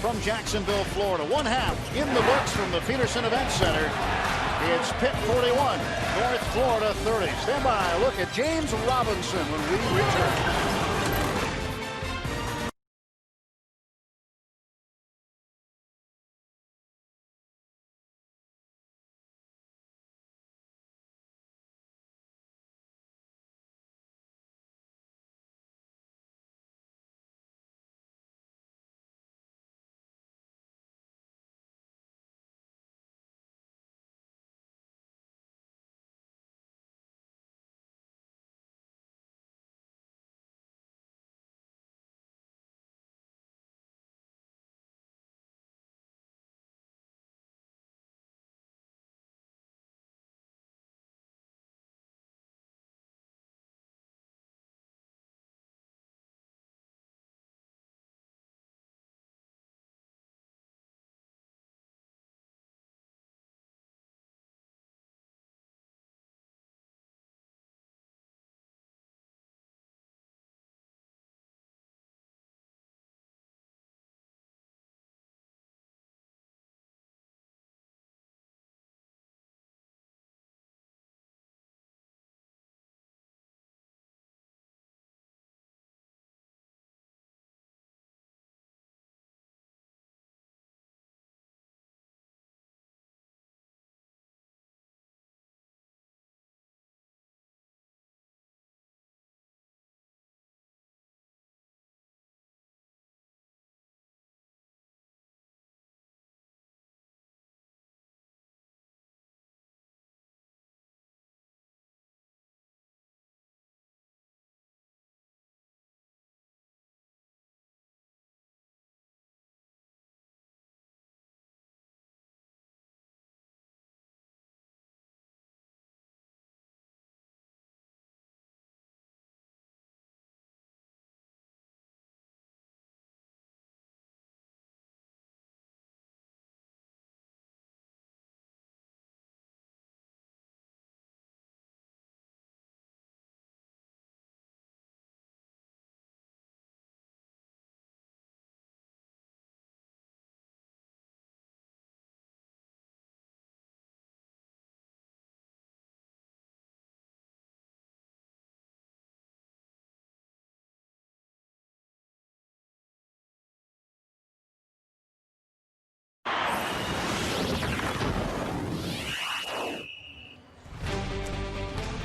from Jacksonville, Florida. One half in the books from the Peterson Event Center. It's Pitt 41, North Florida 30. Stand by, look at James Robinson when we return.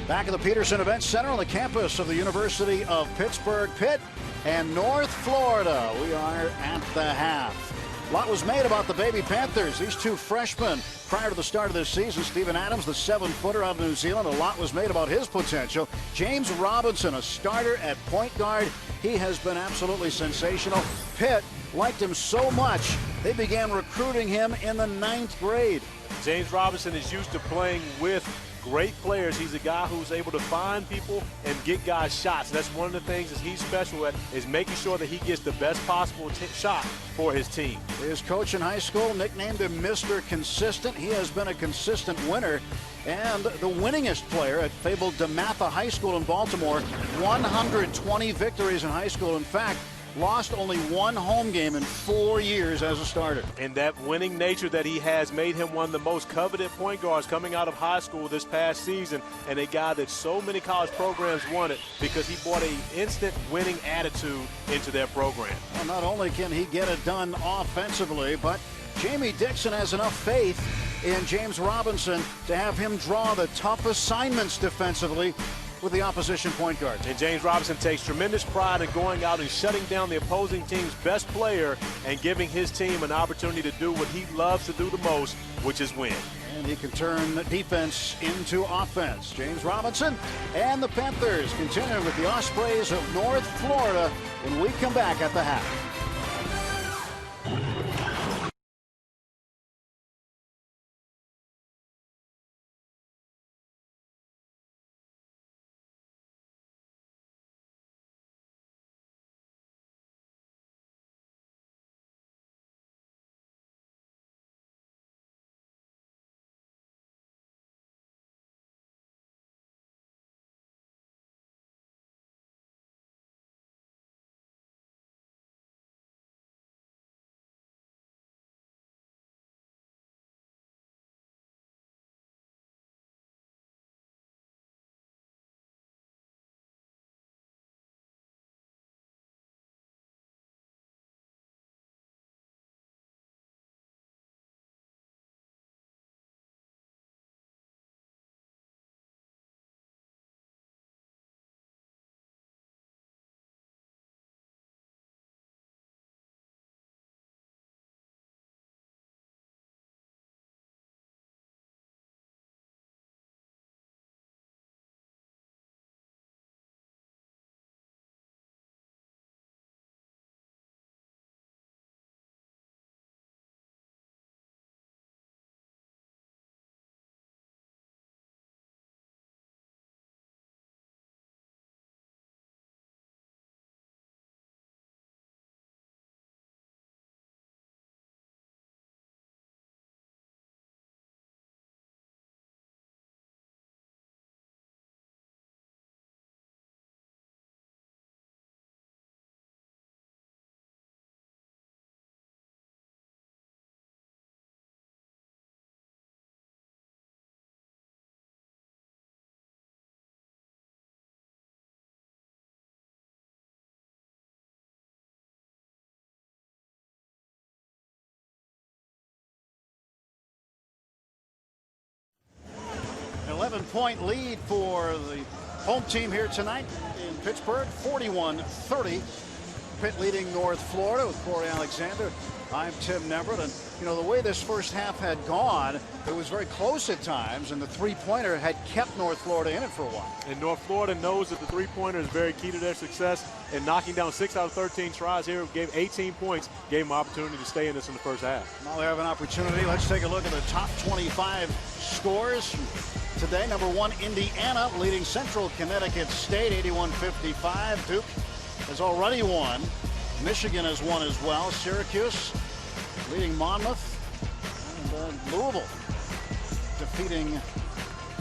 Back at the Peterson Event Center on the campus of the University of Pittsburgh, Pitt and North Florida. We are at the half. A lot was made about the baby Panthers. These two freshmen prior to the start of this season. Steven Adams, the 7-footer out of New Zealand. A lot was made about his potential. James Robinson, a starter at point guard. He has been absolutely sensational. Pitt liked him so much, they began recruiting him in the 9th grade. James Robinson is used to playing with great players. He's a guy who's able to find people and get guys shots. That's one of the things that he's special at, is making sure that he gets the best possible shot for his team. His coach in high school nicknamed him Mr. Consistent. He has been a consistent winner and the winningest player at fabled DeMatha High School in Baltimore. 120 victories in high school. In fact, lost only one home game in 4 years as a starter. And that winning nature that he has made him one of the most coveted point guards coming out of high school this past season, and a guy that so many college programs wanted because he brought an instant winning attitude into their program. Well, not only can he get it done offensively, but Jamie Dixon has enough faith in James Robinson to have him draw the tough assignments defensively with the opposition point guard. And James Robinson takes tremendous pride in going out and shutting down the opposing team's best player and giving his team an opportunity to do what he loves to do the most, which is win. And he can turn defense into offense. James Robinson and the Panthers continue with the Ospreys of North Florida when we come back at the half. An 11-point lead for the home team here tonight in Pittsburgh, 41-30. Pitt leading North Florida with Corey Alexander. I'm Tim Neverett, and you know the way this first half had gone, it was very close at times, and the three-pointer had kept North Florida in it for a while. And North Florida knows that the three-pointer is very key to their success, and knocking down 6 out of 13 tries here gave 18 points, gave them opportunity to stay in this in the first half. Now they have an opportunity. Let's take a look at the top 25 scores today. Number 1, Indiana leading Central Connecticut State 81-55. Duke has already won. Michigan has won as well. Syracuse leading Monmouth, and Louisville defeating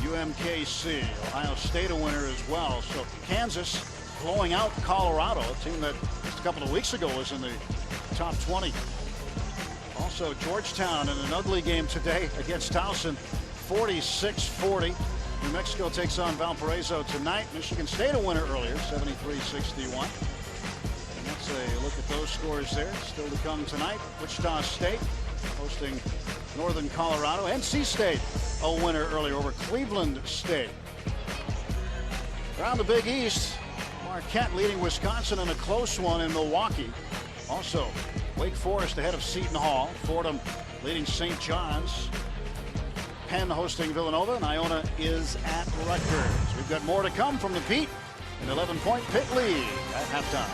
UMKC. Ohio State a winner as well. So Kansas blowing out Colorado, a team that just a couple of weeks ago was in the top 20. Also Georgetown in an ugly game today against Towson, 46-40. New Mexico takes on Valparaiso tonight. Michigan State a winner earlier, 73-61. And let's a look at those scores there. Still to come tonight. Wichita State hosting Northern Colorado. NC State a winner earlier over Cleveland State. Around the Big East, Marquette leading Wisconsin in a close one in Milwaukee. Also, Wake Forest ahead of Seton Hall. Fordham leading St. John's. Penn hosting Villanova, and Iona is at Rutgers. We've got more to come from the Pete. An 11-point Pitt lead at halftime.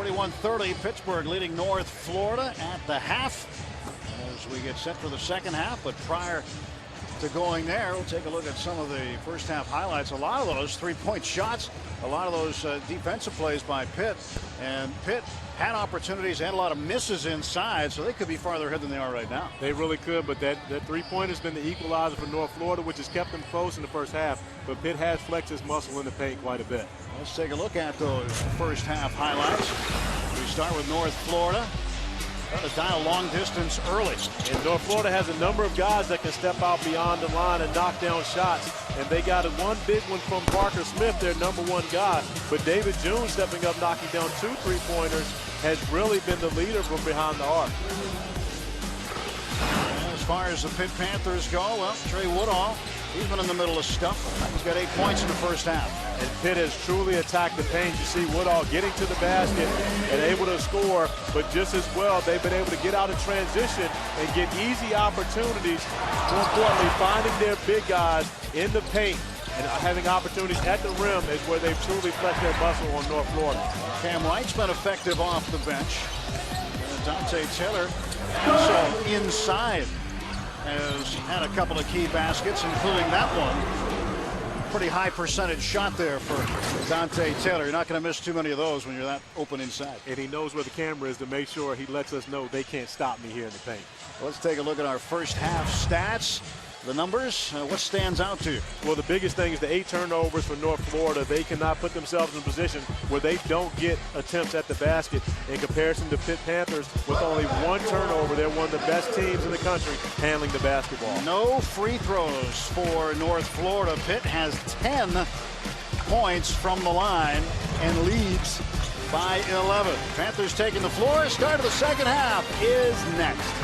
41-30, Pittsburgh leading North Florida at the half as we get set for the second half. But prior to going there, we'll take a look at some of the first half highlights. A lot of those three-point shots, a lot of those defensive plays by Pitt. And Pitt had opportunities and a lot of misses inside, so they could be farther ahead than they are right now. They really could, but that three-pointer has been the equalizer for North Florida, which has kept them close in the first half. But Pitt has flexed his muscle in the paint quite a bit. Let's take a look at those first half highlights. We start with North Florida. Trying to dial long distance early. And North Florida has a number of guys that can step out beyond the line and knock down shots. And they got one big one from Parker Smith, their number one guy. But David June stepping up, knocking down 2 3-pointers, has really been the leader from behind the arc. As far as the Pitt Panthers go, well, Trey Woodall, he's been in the middle of stuff. He's got 8 points in the first half. And Pitt has truly attacked the paint. You see Woodall getting to the basket and able to score, but just as well, they've been able to get out of transition and get easy opportunities. More importantly, finding their big guys in the paint and having opportunities at the rim is where they've truly flexed their muscle on North Florida. Cam White's been effective off the bench. And Dante Taylor also inside has had a couple of key baskets, including that one. Pretty high percentage shot there for Dante Taylor. You're not going to miss too many of those when you're that open inside. And he knows where the camera is to make sure he lets us know they can't stop me here in the paint. Let's take a look at our first half stats. The numbers, what stands out to you? Well, the biggest thing is the 8 turnovers for North Florida. They cannot put themselves in a position where they don't get attempts at the basket. In comparison to Pitt Panthers, with only 1 turnover, they're one of the best teams in the country handling the basketball. No free throws for North Florida. Pitt has 10 points from the line and leads by 11. Panthers taking the floor. Start of the second half is next.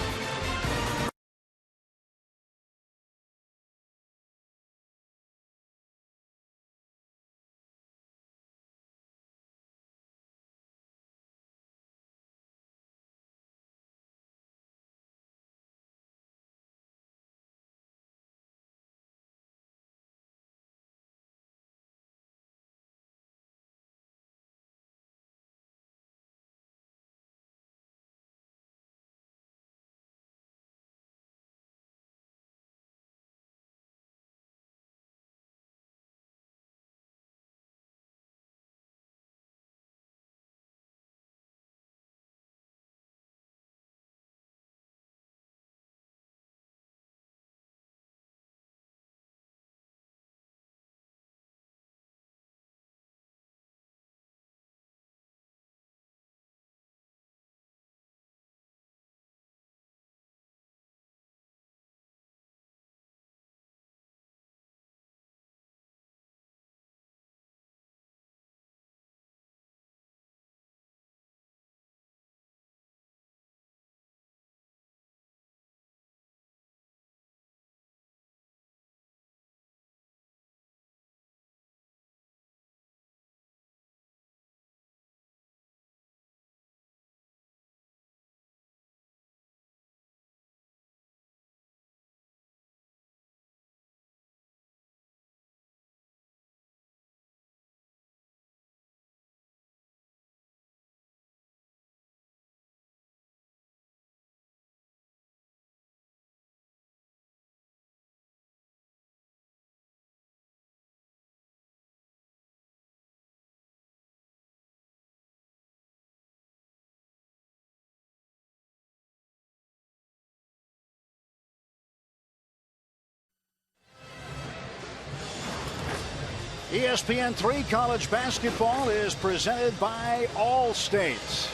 ESPN3 College Basketball is presented by Allstate.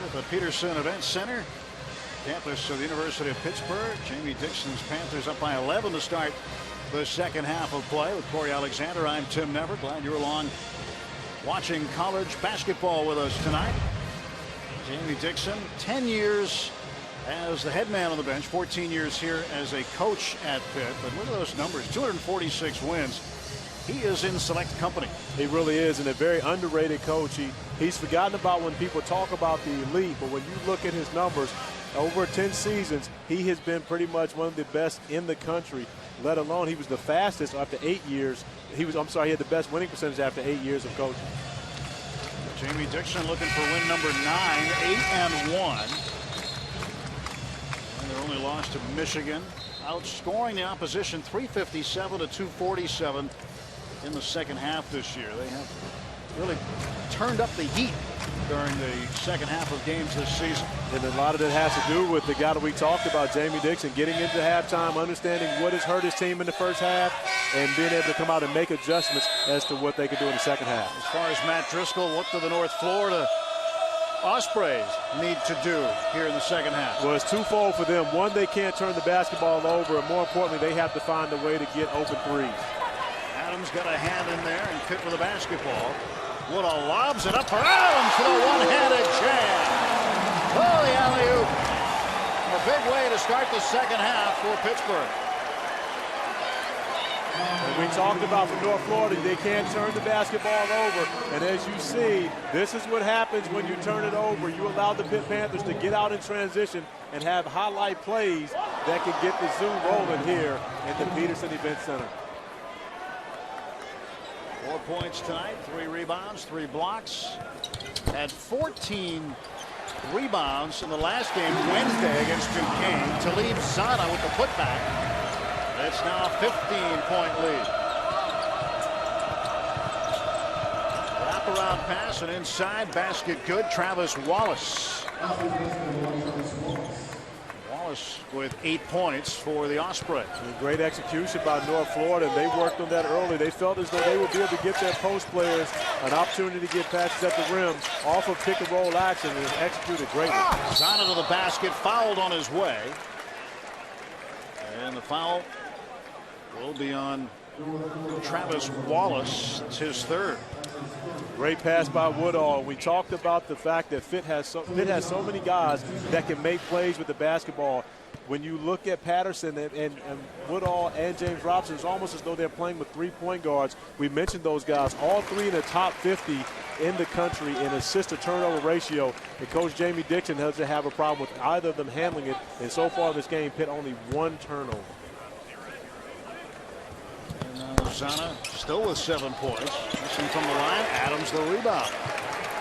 At the Peterson Event Center, campus of the University of Pittsburgh. Jamie Dixon's Panthers up by 11 to start the second half of play. With Corey Alexander, I'm Tim Never. Glad you're along watching college basketball with us tonight. Jamie Dixon, 10 years as the head man on the bench, 14 years here as a coach at Pitt. But look at those numbers, 246 wins. He is in select company. He really is, and a very underrated coach. He's forgotten about when people talk about the elite, but when you look at his numbers, over 10 seasons, he has been pretty much one of the best in the country, let alone he was the fastest after 8 years. He had the best winning percentage after 8 years of coaching. Jamie Dixon looking for win number 9, 8-1. And their only loss to Michigan, outscoring the opposition 357 to 247 in the second half this year. They have really turned up the heat during the second half of games this season. And a lot of it has to do with the guy that we talked about, Jamie Dixon, getting into halftime, understanding what has hurt his team in the first half, and being able to come out and make adjustments as to what they can do in the second half. As far as Matt Driscoll, what do the North Florida Ospreys need to do here in the second half? Well, it's twofold for them. One, they can't turn the basketball over, and more importantly, they have to find a way to get open threes. Adams got a hand in there, and Pitt with a basketball. Woodall lobs it up for Adams for a one-handed jam. Oh, the alley-oop. A big way to start the second half for Pittsburgh. And we talked about for North Florida, they can't turn the basketball over. And as you see, this is what happens when you turn it over. You allow the Pitt Panthers to get out in transition and have highlight plays that can get the zoo rolling here in the Peterson Event Center. 4 points tonight, 3 rebounds, 3 blocks. Had 14 rebounds in the last game Wednesday against Duquesne. Talib Zana with the putback. It's now a 15-point lead. Wraparound pass and inside basket good. Travis Wallace. Wallace with 8 points for the Ospreys. Great execution by North Florida. They worked on that early. They felt as though they would be able to get their post players an opportunity to get passes at the rim off of pick and roll action, and executed greatly. Zana to the basket, fouled on his way. And the foul will be on Travis Wallace. It's his third. Great pass by Woodall. We talked about the fact that Pitt has so many guys that can make plays with the basketball. When you look at Patterson and Woodall and James Robinson, it's almost as though they're playing with 3 point guards. We mentioned those guys, all 3 in the top 50 in the country in assist to turnover ratio. And Coach Jamie Dixon doesn't have a problem with either of them handling it. And so far in this game, Pitt only 1 turnover. Zana still with 7 points. Missing from the line. Adams the rebound.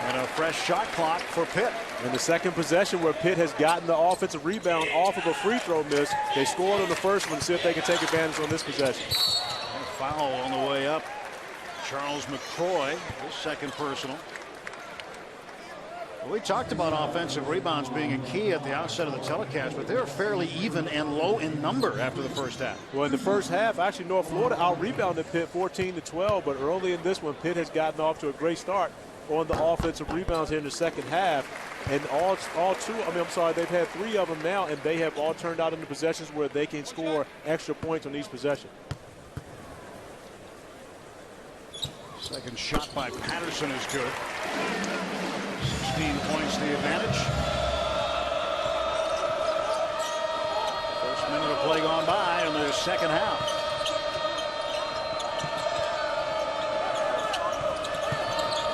And a fresh shot clock for Pitt. In the second possession where Pitt has gotten the offensive rebound off of a free throw miss, they scored on the first one to see if they can take advantage on this possession. And foul on the way up. Charles McCroy, his second personal. We talked about offensive rebounds being a key at the outset of the telecast, but they're fairly even and low in number after the first half. Well, in the first half, actually, North Florida out-rebounded Pitt 14-12, but early in this one, Pitt has gotten off to a great start on the offensive rebounds here in the second half. And they've had 3 of them now, and they have all turned out into possessions where they can score extra points on each possession. Second shot by Patterson is good. 16 points the advantage. First minute of play gone by in the second half.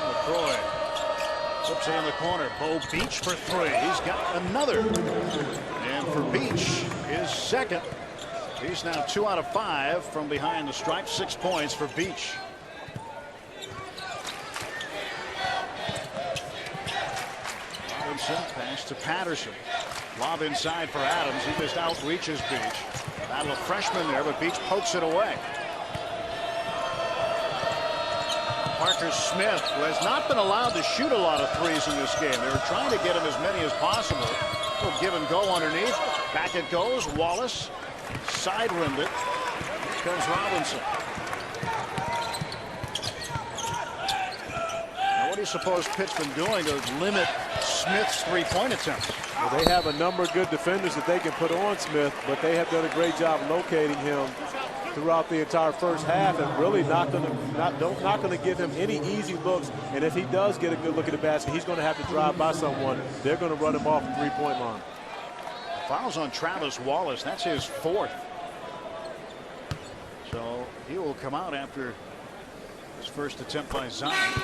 McCroy flips it in the corner. Bo Beach for 3. He's got another. And for Beach, his second. He's now 2 out of 5 from behind the stripe. 6 points for Beach. Pass to Patterson. Lob inside for Adams. He just outreaches Beach. Battle of freshman there, but Beach pokes it away. Parker Smith, who has not been allowed to shoot a lot of threes in this game. They were trying to get him as many as possible. We'll give and go underneath. Back it goes. Wallace side rimmed it. Here comes Robinson. Now, what do you suppose Pitt's been doing to limit Smith's 3-point attempts? Well, they have a number of good defenders that they can put on Smith, but they have done a great job locating him throughout the entire first half, and really not going to give him any easy looks. And if he does get a good look at the basket, he's going to have to drive by someone. They're going to run him off the 3-point line. Fouls on Travis Wallace. That's his 4th. So he will come out after his first attempt by Zion.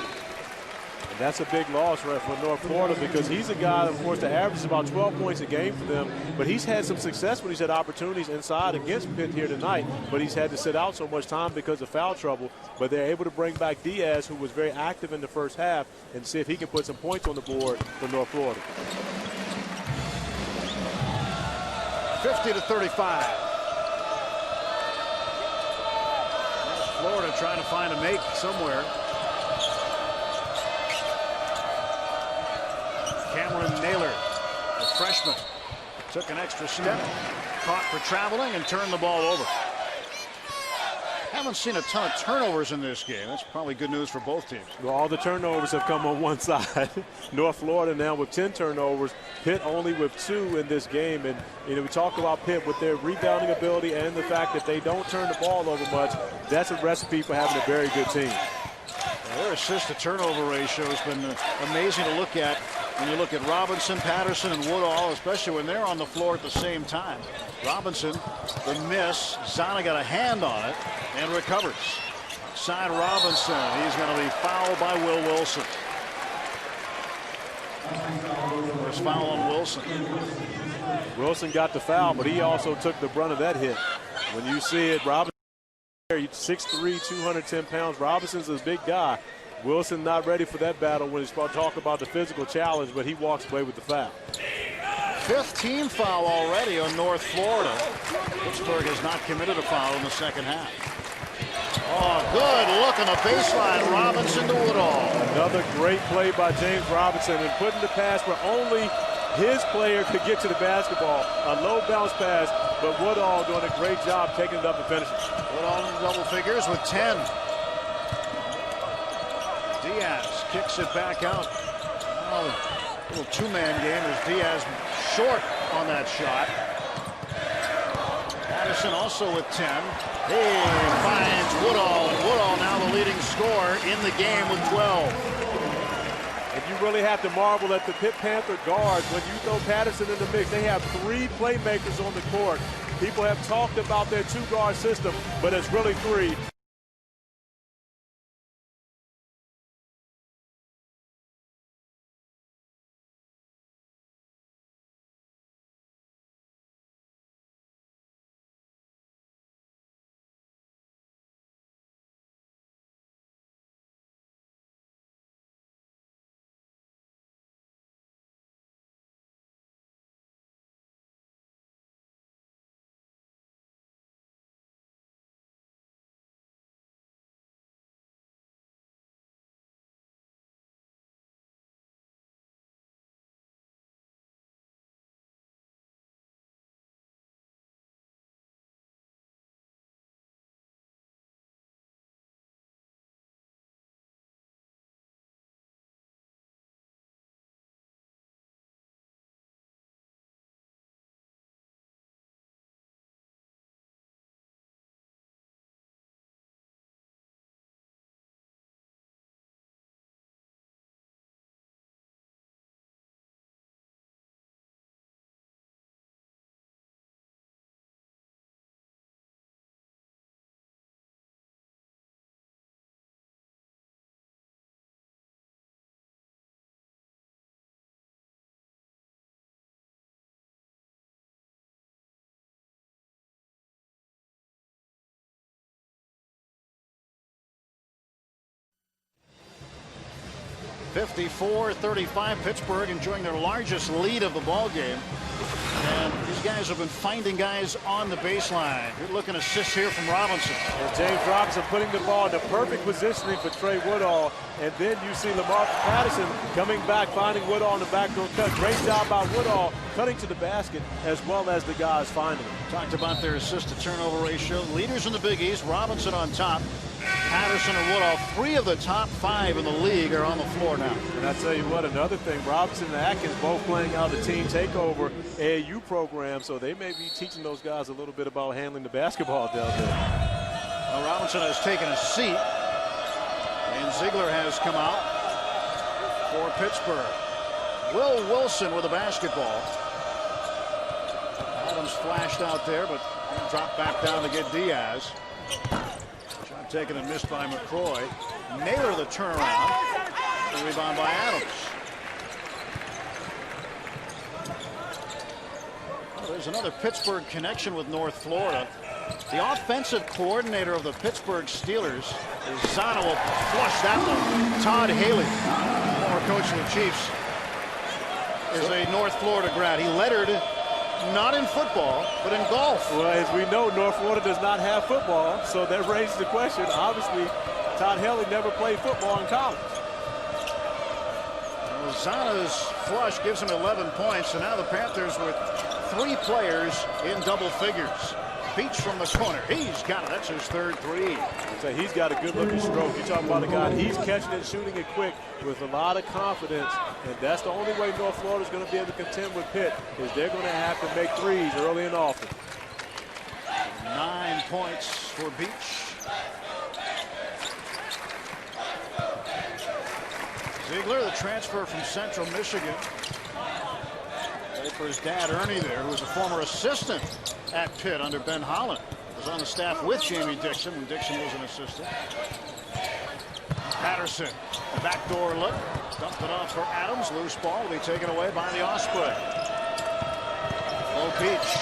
And that's a big loss for North Florida because he's a guy, of course, that averages about 12 points a game for them. But he's had some success when he's had opportunities inside against Pitt here tonight. But he's had to sit out so much time because of foul trouble. But they're able to bring back Diaz, who was very active in the first half, and see if he can put some points on the board for North Florida. 50-35. Florida trying to find a make somewhere. Cameron Naylor, the freshman, took an extra step, caught for traveling, and turned the ball over. Haven't seen a ton of turnovers in this game. That's probably good news for both teams. Well, all the turnovers have come on one side. North Florida now with 10 turnovers. Pitt only with 2 in this game. And we talk about Pitt with their rebounding ability and the fact that they don't turn the ball over much. That's a recipe for having a very good team. Their assist-to-turnover ratio has been amazing to look at when you look at Robinson, Patterson, and Woodall, especially when they're on the floor at the same time. Robinson, the miss. Zana got a hand on it and recovers. Side Robinson. He's going to be fouled by Will Wilson. First foul on Wilson. Wilson got the foul, but he also took the brunt of that hit. When you see it, Robinson, 6'3", 210 pounds. Robinson's a big guy. Wilson not ready for that battle when he's talking about the physical challenge, but he walks away with the foul. 5th team foul already on North Florida. Pittsburgh has not committed a foul in the second half. Oh, good look on the baseline. Robinson to Woodall. Another great play by James Robinson and putting the pass where only his player could get to the basketball. A low bounce pass, but Woodall doing a great job taking it up and finishing. Woodall in double figures with 10. Diaz kicks it back out. Oh, little two-man game as Diaz short on that shot. Patterson also with 10. He finds Woodall, and Woodall now the leading scorer in the game with 12. And you really have to marvel at the Pitt Panther guards. When you throw Patterson in the mix, they have 3 playmakers on the court. People have talked about their 2-guard system, but it's really 3. (54-35) Pittsburgh enjoying their largest lead of the ball game. And these guys have been finding guys on the baseline. Good looking assist here from Robinson. And James Robinson putting the ball in the perfect positioning for Trey Woodall. And then you see Lamar Patterson coming back, finding Woodall in the backdoor cut. Great job by Woodall cutting to the basket as well as the guys finding him. Talked about their assist-to-turnover ratio. Leaders in the Big East. Robinson on top. Patterson and Woodall, 3 of the top 5 in the league are on the floor now. And I tell you what, another thing, Robinson and Atkins both playing out the team takeover AAU program, so they may be teaching those guys a little bit about handling the basketball down there. Well, Robinson has taken a seat, and Ziegler has come out for Pittsburgh. Will Wilson with a basketball. Adams flashed out there, but dropped back down to get Diaz. Shot taken and missed by McCroy. Naylor the turnaround. The rebound by Adams. Well, there's another Pittsburgh connection with North Florida. The offensive coordinator of the Pittsburgh Steelers, Zana, will flush that one. Todd Haley, former coach of the Chiefs, is a North Florida grad. He lettered not in football, but in golf. Well, as we know, North Florida does not have football, so that raises the question. Obviously, Todd Haley never played football in college. Well, Zana's flush gives him 11 points, and now the Panthers with 3 players in double figures. Beach from the corner. He's got it. That's his third three. So he's got a good-looking stroke. You're talking about a guy, he's catching it, shooting it quick with a lot of confidence, and that's the only way North Florida's going to be able to contend with Pitt, is they're going to have to make threes early and often. 9 points for Beach. Ziegler, the transfer from Central Michigan. Played for his dad, Ernie, there, who was a former assistant at Pitt under Ben Holland. Was on the staff with Jamie Dixon when Dixon was an assistant. Patterson, backdoor look. Dumped it off for Adams. Loose ball will be taken away by the Osprey. Low Beach.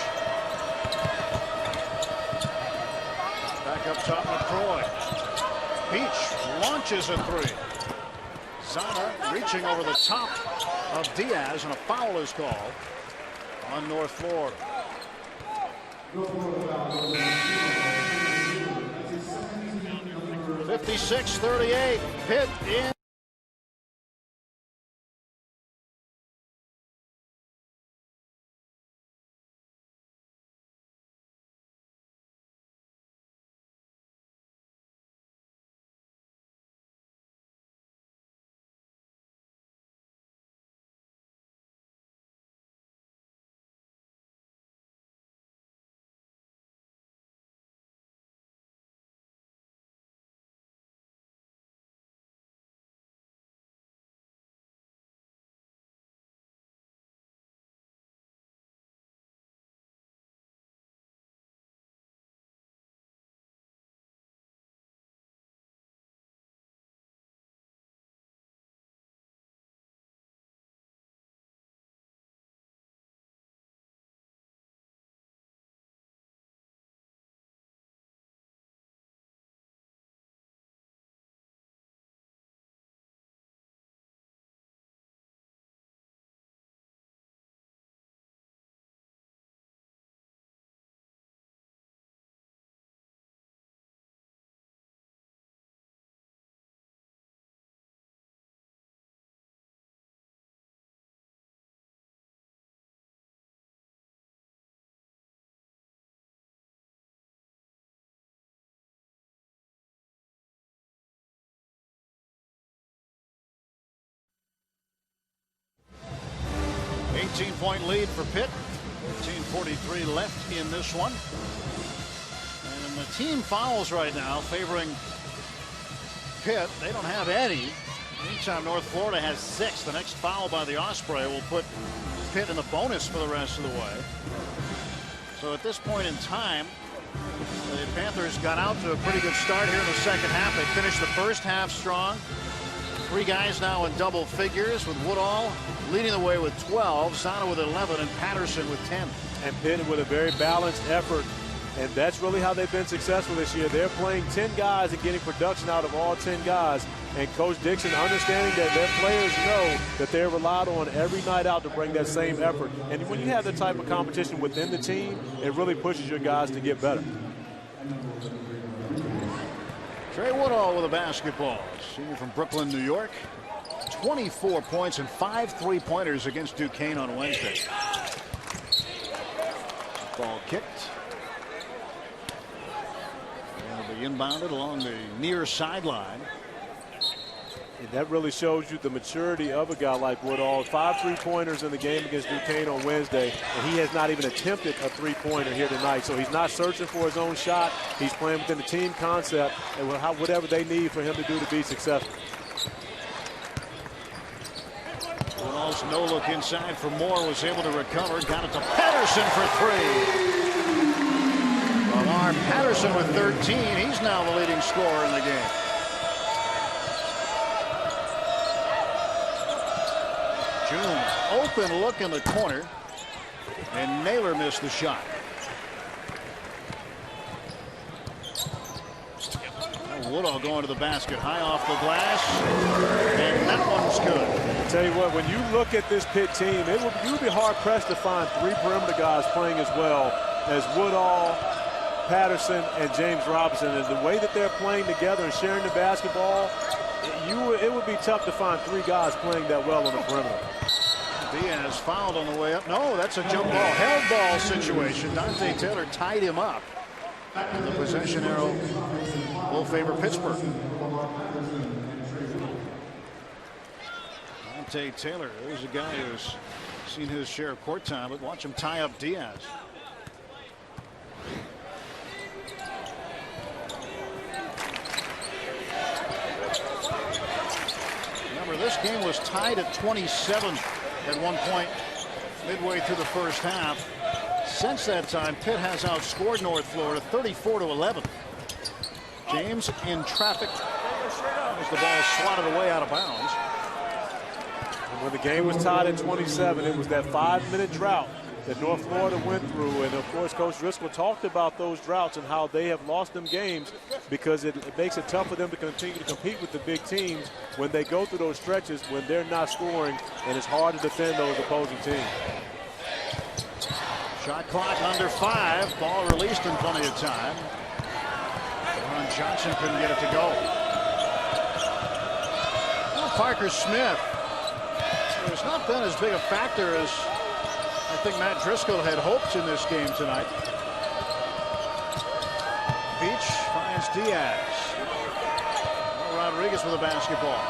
Back up top, McCroy. Beach launches a three. Zana reaching over the top of Diaz, and a foul is called on North Florida. 56-38. Pitt in. Point lead for Pitt. 14:43 left in this one. And the team fouls right now favoring Pitt. They don't have any. Anytime North Florida has 6, the next foul by the Osprey will put Pitt in the bonus for the rest of the way. So at this point in time, the Panthers got out to a pretty good start here in the second half. They finished the first half strong. 3 guys now in double figures, with Woodall leading the way with 12, Zana with 11, and Patterson with 10. And Pitt with a very balanced effort, and that's really how they've been successful this year. They're playing 10 guys and getting production out of all 10 guys. And Coach Dixon understanding that their players know that they're relied on every night out to bring that same effort. And when you have that type of competition within the team, it really pushes your guys to get better. Trey Woodall with a basketball. Senior from Brooklyn, New York. 24 points and 5 3-pointers against Duquesne on Wednesday. Ball kicked. And it'll be inbounded along the near sideline. And that really shows you the maturity of a guy like Woodall. 5 3-pointers in the game against Duquesne on Wednesday, and he has not even attempted a 3-pointer here tonight. So he's not searching for his own shot. He's playing within the team concept and whatever they need for him to do to be successful. Woodall's no look inside for Moore, was able to recover. Got it to Patterson for 3. Lamar Patterson with 13. He's now the leading scorer in the game. June, open look in the corner, and Naylor missed the shot. Woodall going to the basket, high off the glass, and that one's good. I tell you what, when you look at this Pitt team, you would be hard-pressed to find 3 perimeter guys playing as well as Woodall, Patterson, and James Robinson. And the way that they're playing together and sharing the basketball, it would be tough to find 3 guys playing that well on the perimeter. Diaz fouled on the way up. No, that's a jump ball, held ball situation. Dante Taylor tied him up. And the possession arrow will favor Pittsburgh. Dante Taylor, there's a guy who's seen his share of court time, but watch him tie up Diaz. Remember, this game was tied at 27 at one point midway through the first half. Since that time, Pitt has outscored North Florida 34-11. James in traffic as the ball swatted away out of bounds. And when the game was tied at 27, it was that 5-minute drought that North Florida went through. And, of course, Coach Driscoll talked about those droughts and how they have lost them games because it makes it tough for them to continue to compete with the big teams when they go through those stretches when they're not scoring, and it's hard to defend those opposing teams. Shot clock under 5. Ball released in plenty of time. Ron Johnson couldn't get it to go. Well, Parker Smith has not been as big a factor as I think Matt Driscoll had hoped in this game tonight. Beach finds Diaz. Rodriguez with a basketball.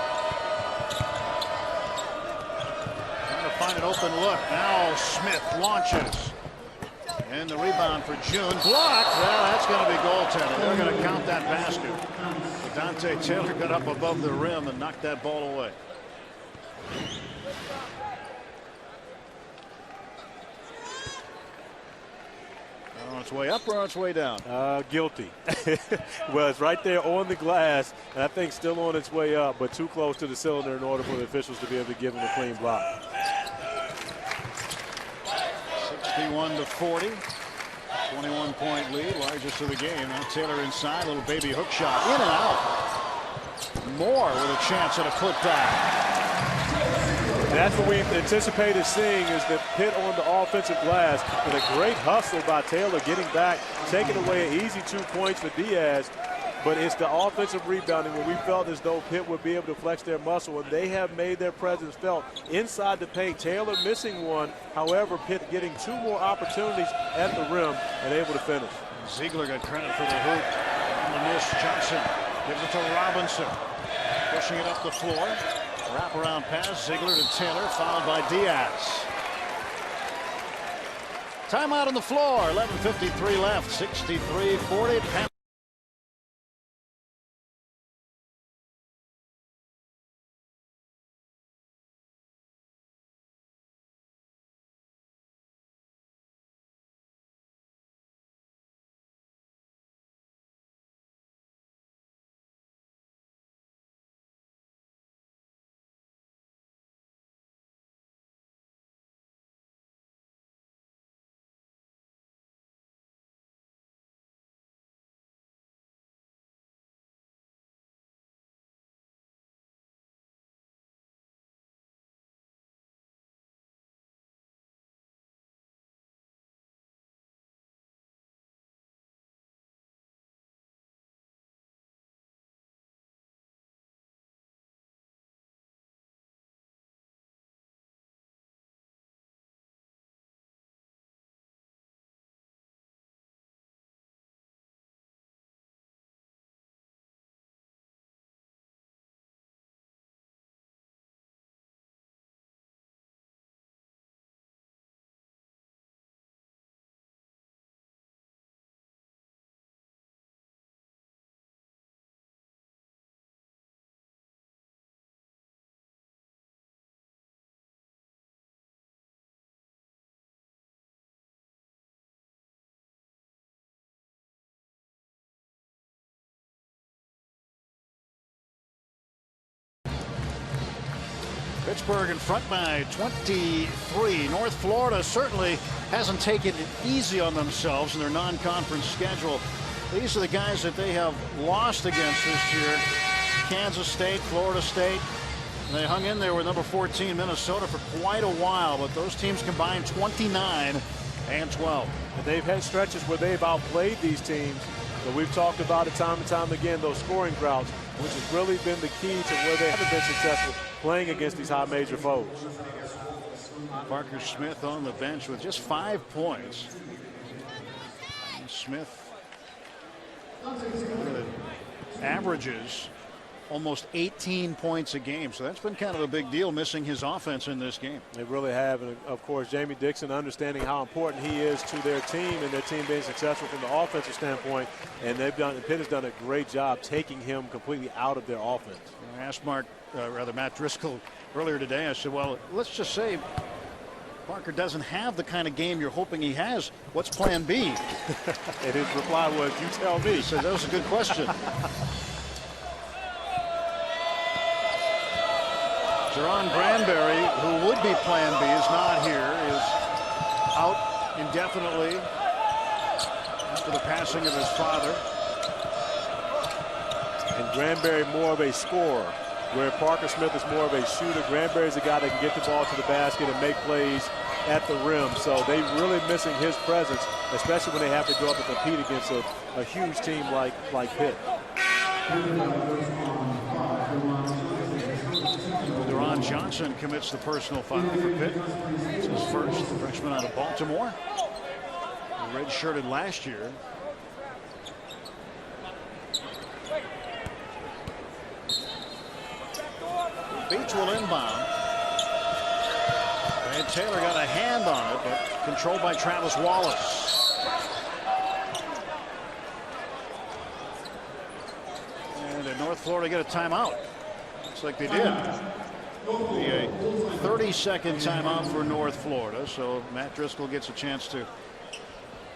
Trying to find an open look. Now Smith launches. And the rebound for June. Blocked. Well, that's going to be goaltending. They're going to count that basket. But Dante Taylor got up above the rim and knocked that ball away. On its way up or on its way down? Guilty. Well, it's right there on the glass, and I think still on its way up, but too close to the cylinder in order for the officials to be able to give him a clean block. 61-40. 21-point lead, largest of the game. Now Taylor inside, little baby hook shot, in and out. Moore with a chance at a putback. And that's what we've anticipated seeing is that Pitt on the offensive glass with a great hustle by Taylor getting back, taking away an easy 2 points for Diaz. But it's the offensive rebounding where we felt as though Pitt would be able to flex their muscle, and they have made their presence felt inside the paint. Taylor missing one. However, Pitt getting 2 more opportunities at the rim and able to finish. Ziegler got credit for the hoop. On the miss, Johnson gives it to Robinson. Pushing it up the floor. Wraparound pass, Ziegler to Taylor, fouled by Diaz. Timeout on the floor, 11:53 left, 63-40. Pittsburgh in front by 23. North Florida certainly hasn't taken it easy on themselves in their non-conference schedule. These are the guys that they have lost against this year. Kansas State, Florida State. And they hung in there with number 14 Minnesota for quite a while, but those teams combined 29 and 12. And they've had stretches where they've outplayed these teams, but we've talked about it time and time again, those scoring droughts, which has really been the key to where they haven't been successful playing against these high major foes. Parker Smith on the bench with just 5 points. And Smith averages almost 18 points a game, so that's been kind of a big deal, missing his offense in this game. They really have, and of course Jamie Dixon understanding how important he is to their team and their team being successful from the offensive standpoint, and Pitt has done a great job taking him completely out of their offense. I asked Matt Driscoll earlier today, I said, well, let's just say Parker doesn't have the kind of game you're hoping he has. What's plan B? And his reply was, you tell me. He said, that was a good question. Jerron Granberry, who would be plan B, is not here, is out indefinitely after the passing of his father. And Granberry more of a scorer, where Parker Smith is more of a shooter. Granberry's a guy that can get the ball to the basket and make plays at the rim. So they're really missing his presence, especially when they have to go up and compete against a huge team like Pitt. Deron Johnson commits the personal foul for Pitt. It's his first. The freshman out of Baltimore. Red-shirted last year. Beach will inbound. And Taylor got a hand on it, but controlled by Travis Wallace. And in North Florida get a timeout. Looks like they did. Be a 30-second timeout for North Florida, so Matt Driscoll gets a chance to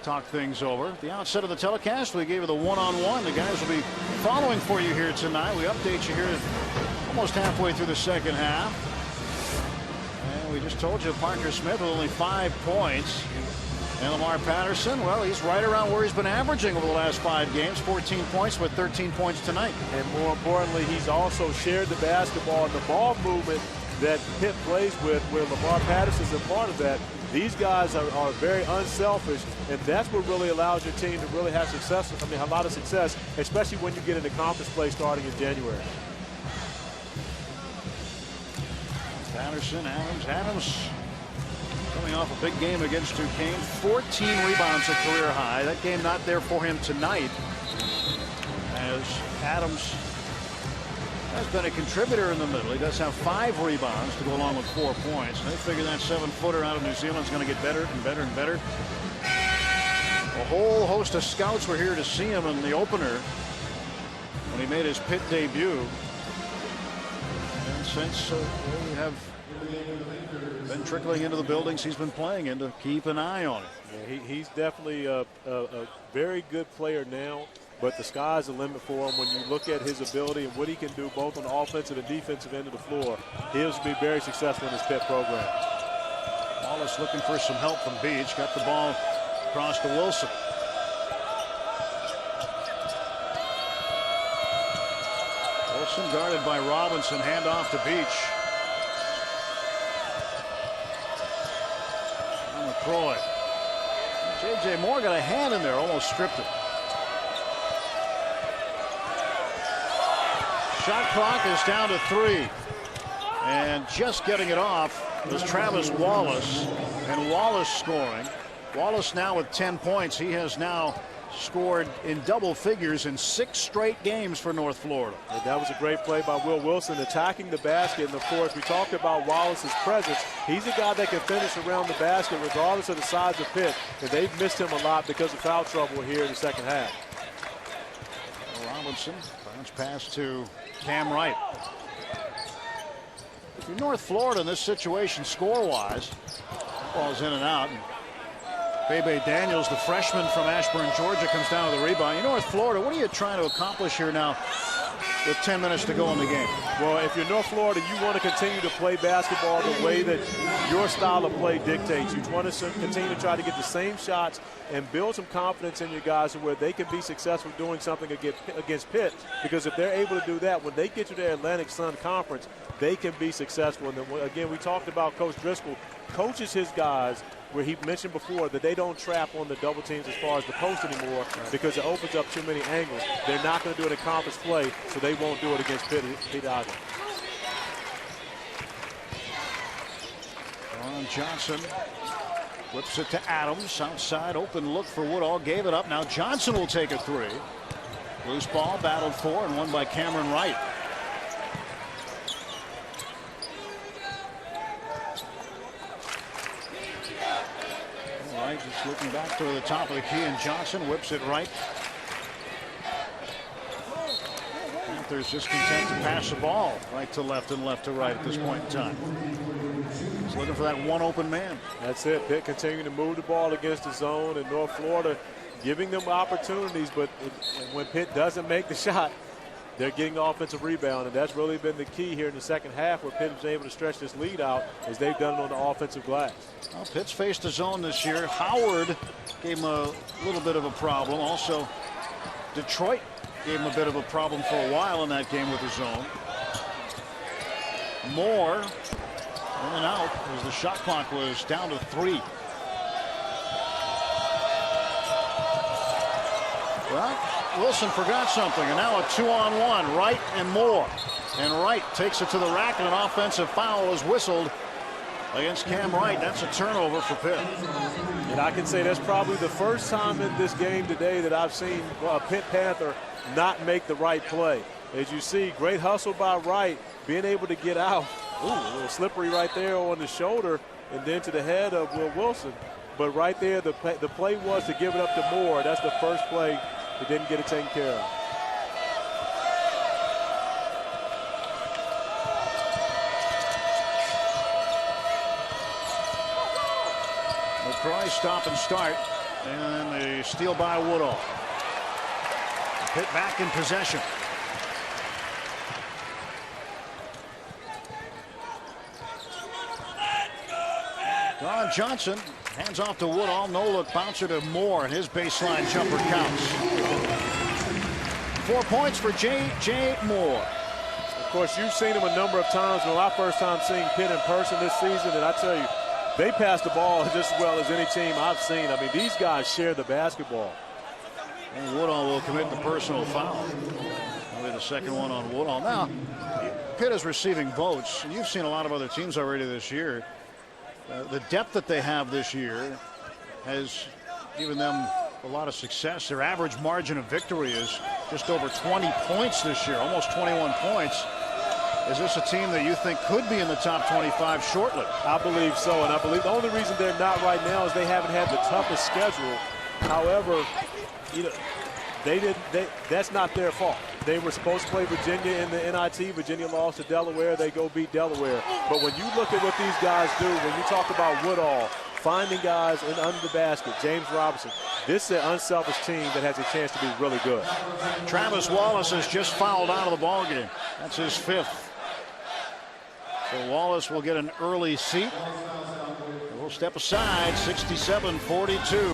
talk things over. At the outset of the telecast, we gave you the one-on-one. The guys will be following for you here tonight. We update you here almost halfway through the second half. And we just told you Parker Smith with only 5 points. And Lamar Patterson, well, he's right around where he's been averaging over the last 5 games, 14 points with 13 points tonight. And more importantly, he's also shared the basketball and the ball movement that Pitt plays with, where Lamar Patterson's a part of that. These guys are very unselfish, and that's what really allows your team to really have success. I mean, a lot of success, especially when you get into conference play starting in January. Patterson, Adams coming off a big game against Duquesne. 14 rebounds, a career high. That game not there for him tonight, as Adams has been a contributor in the middle. He does have 5 rebounds to go along with 4 points. They figure that 7-footer out of New Zealand is going to get better and better and better. A whole host of scouts were here to see him in the opener when he made his Pitt debut. And since we have been trickling into the buildings he's been playing in to keep an eye on him. Yeah, he's definitely a very good player now, but the sky's the limit for him when you look at his ability and what he can do both on the offensive and defensive end of the floor. He'll be very successful in his Pitt program. Wallace looking for some help from Beach. Got the ball across to Wilson. Wilson guarded by Robinson. Hand off to Beach. McCroy. J.J. Moore got a hand in there, almost stripped it. Shot clock is down to 3. And just getting it off was Travis Wallace. And Wallace scoring. Wallace now with 10 points. He has now scored in double figures in 6 straight games for North Florida. And that was a great play by Will Wilson, attacking the basket. And of course, we talked about Wallace's presence. He's a guy that can finish around the basket regardless of the size of Pitt. And they've missed him a lot because of foul trouble here in the second half. Robinson, bounce pass to Cam Wright. If you're North Florida in this situation score-wise, ball's in and out. Bebe Daniels, the freshman from Ashburn, Georgia, comes down with the rebound. North Florida, what are you trying to accomplish here now? with 10 minutes to go in the game. Well, if you're North Florida, you want to continue to play basketball the way that your style of play dictates. You want to continue to try to get the same shots and build some confidence in your guys to where they can be successful doing something against Pitt. Because if they're able to do that, when they get to the Atlantic Sun Conference, they can be successful. And then, again, we talked about Coach Driscoll coaches his guys where he mentioned before that they don't trap on the double teams as far as the post anymore because it opens up too many angles. They're not going to do it in conference play, so they won't do it against Pitt either. Ron Johnson whips it to Adams. Outside, open look for Woodall. Gave it up. Now Johnson will take a three. Loose ball, battled for, and won by Cameron Wright. Wright just looking back to the top of the key, and Johnson whips it right. Panthers just content to pass the ball right to left and left to right at this point in time. He's looking for that one open man. That's it. Pitt continuing to move the ball against the zone, and North Florida giving them opportunities, but when Pitt doesn't make the shot, they're getting the offensive rebound, and that's really been the key here in the second half where Pitt was able to stretch this lead out as they've done it on the offensive glass. Well, Pitt's faced the zone this year. Howard gave him a little bit of a problem. Also, Detroit gave him a bit of a problem for a while in that game with the zone. Moore in and out as the shot clock was down to 3. Well, Wilson forgot something, and now a 2-on-1, Wright and Moore. And Wright takes it to the rack, and an offensive foul is whistled against Cam Wright. That's a turnover for Pitt. And I can say that's probably the first time in this game today that I've seen a Pitt Panther not make the right play. As you see, great hustle by Wright, being able to get out. Ooh, a little slippery right there on the shoulder and then to the head of Will Wilson. But right there, the play was to give it up to Moore. That's the first play that didn't get it taken care of. McCroy stop and start, and the steal by Woodall. Pitt back in possession. Don Johnson hands off to Woodall. No look bouncer to Moore, and his baseline jumper counts. 4 points for J.J. Moore. Of course, you've seen him a number of times. Well, my first time seeing Pitt in person this season, and I tell you, they pass the ball just as well as any team I've seen. I mean, these guys share the basketball. And Woodall will commit the personal foul. Only the second one on Woodall. Now, Pitt is receiving votes. And you've seen a lot of other teams already this year. The depth that they have this year has given them a lot of success. Their average margin of victory is just over 20 points this year, almost 21 points. Is this a team that you think could be in the top 25 shortly? I believe so, and I believe the only reason they're not right now is they haven't had the toughest schedule. However, you know, that's not their fault. They were supposed to play Virginia in the NIT. Virginia lost to Delaware. They go beat Delaware. But when you look at what these guys do, when you talk about Woodall, finding guys in under the basket, James Robinson, this is an unselfish team that has a chance to be really good. Travis Wallace has just fouled out of the ballgame. That's his 5th. So Wallace will get an early seat. We'll step aside, 67-42.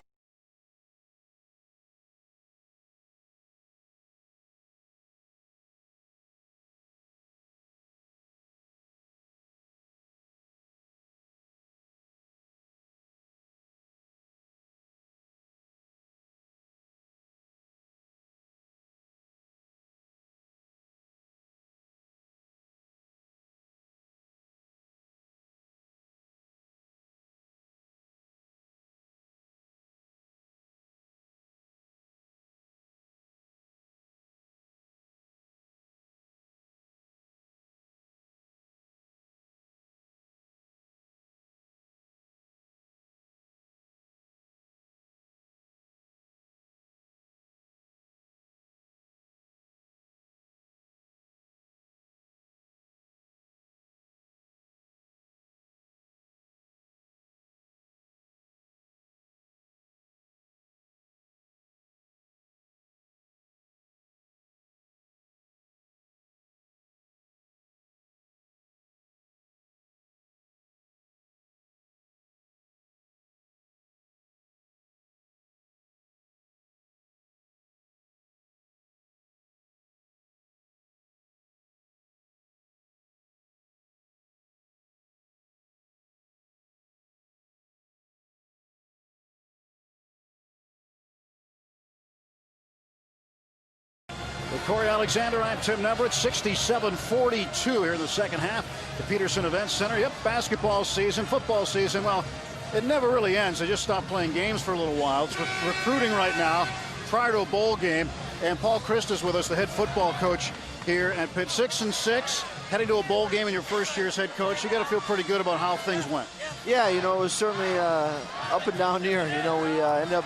Corey Alexander, I'm Tim Neverett. 67-42 here in the second half. The Peterson Events Center. Yep, basketball season, football season. Well, it never really ends. They just stopped playing games for a little while. It's recruiting right now prior to a bowl game. And Paul Christ is with us, the head football coach here at Pitt. 6-6, heading to a bowl game in your first year as head coach. You got to feel pretty good about how things went. Yeah, it was certainly up and down year. We ended up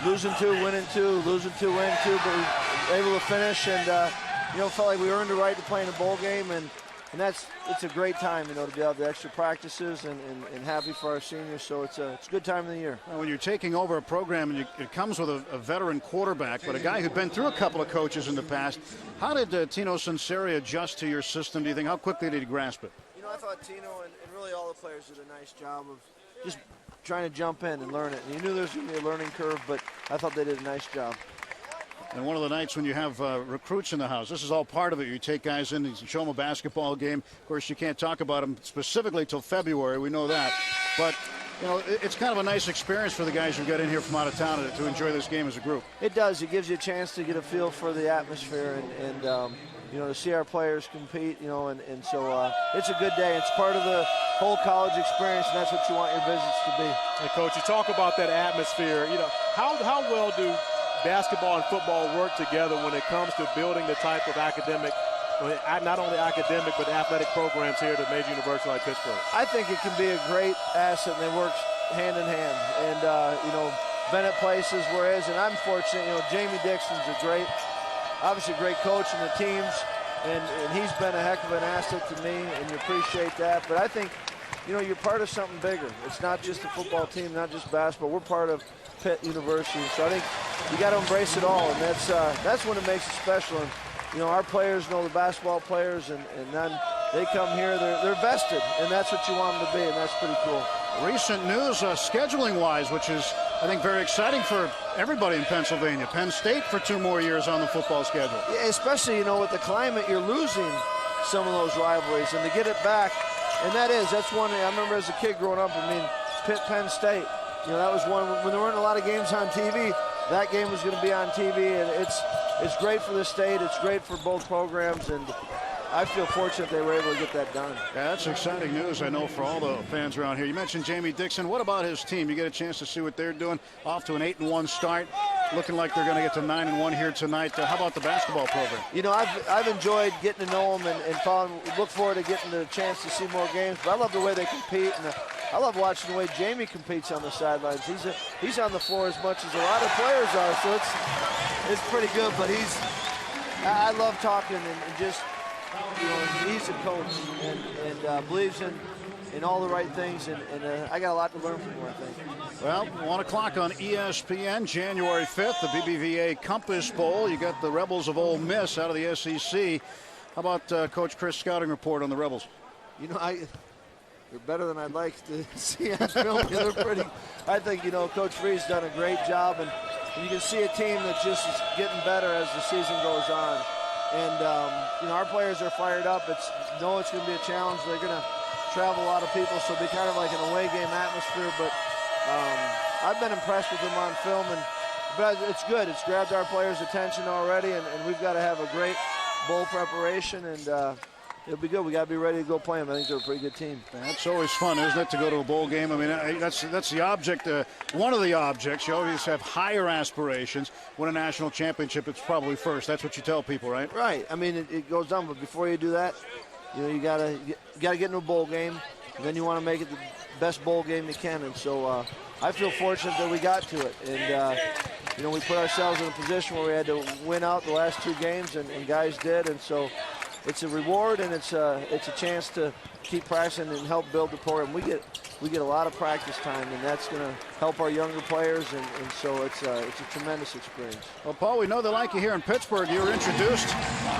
losing 2, winning 2, losing 2, winning 2, but we were able to finish and, felt like we earned the right to play in a bowl game, and it's a great time, to be able to have extra practices and happy for our seniors, so it's a good time of the year. Well, when you're taking over a program and it comes with a veteran quarterback, but a guy who'd been through a couple of coaches in the past, how did Tino Sunseri adjust to your system, do you think? How quickly did he grasp it? I thought Tino and really all the players did a nice job of just trying to jump in and learn it. And you knew there was going to be a learning curve, but I thought they did a nice job. And one of the nights when you have recruits in the house, this is all part of it. You take guys in and show them a basketball game. Of course, you can't talk about them specifically till February. We know that. But, it's kind of a nice experience for the guys who got in here from out of town to enjoy this game as a group. It does. It gives you a chance to get a feel for the atmosphere and to see our players compete, and so it's a good day. It's part of the whole college experience, and that's what you want your visits to be. And, Coach, you talk about that atmosphere. How well do basketball and football work together when it comes to building the type of academic, not only academic, but athletic programs here at a major university like Pittsburgh? I think it can be a great asset, and they work hand in hand. And, Bennett places where it is, and I'm fortunate, Jamie Dixon's obviously a great coach in the teams, and he's been a heck of an asset to me, and you appreciate that. But I think, you're part of something bigger. It's not just a football team, not just basketball. We're part of Pitt University. So I think you got to embrace it all, and that's when it makes it special. And, our players know the basketball players, and then they come here, they're vested, and that's what you want them to be, and that's pretty cool. Recent news, scheduling-wise, which is, I think, very exciting for everybody in Pennsylvania. Penn State for 2 more years on the football schedule. Yeah, especially, with the climate, you're losing some of those rivalries, and to get it back, and that's one I remember as a kid growing up. Pitt, Penn State, that was one when there weren't a lot of games on TV. That game was going to be on TV, and it's great for the state. It's great for both programs, and I feel fortunate they were able to get that done. Yeah, that's exciting news, I know, for all the fans around here. You mentioned Jamie Dixon. What about his team? You get a chance to see what they're doing. Off to an 8-1 start, looking like they're going to get to 9-1 here tonight. How about the basketball program? I've enjoyed getting to know them and look forward to getting the chance to see more games. But I love the way they compete, and I love watching the way Jamie competes on the sidelines. He's on the floor as much as a lot of players are, so it's pretty good. But I love talking and just. He's a coach and believes in all the right things, and I got a lot to learn from him, I think. Well, 1 o'clock on ESPN, January 5th, the BBVA Compass Bowl. You got the Rebels of Ole Miss out of the SEC. How about Coach Chris' scouting report on the Rebels? They're better than I'd like to see on film. They're pretty. I think, Coach Free's done a great job, and you can see a team that just is getting better as the season goes on. And, our players are fired up. It's going to be a challenge. They're going to travel a lot of people, so it'll be kind of like an away game atmosphere. But I've been impressed with them on film, but it's good. It's grabbed our players' attention already, and we've got to have a great bowl preparation, and it'll be good. We got to be ready to go play them. I think they're a pretty good team. That's always fun, isn't it, to go to a bowl game? I mean, that's the object, one of the objects. You always have higher aspirations. Win a national championship, it's probably first. That's what you tell people, right? Right. I mean, it goes down, but before you do that, you gotta get into a bowl game. And then you want to make it the best bowl game you can. And so I feel fortunate that we got to it. And we put ourselves in a position where we had to win out the last 2 games, and guys did. And so it's a reward, and it's a chance to keep practicing and help build the program. We get a lot of practice time, and that's going to help our younger players, and so it's a tremendous experience. Well, Paul, we know they like you here in Pittsburgh. You were introduced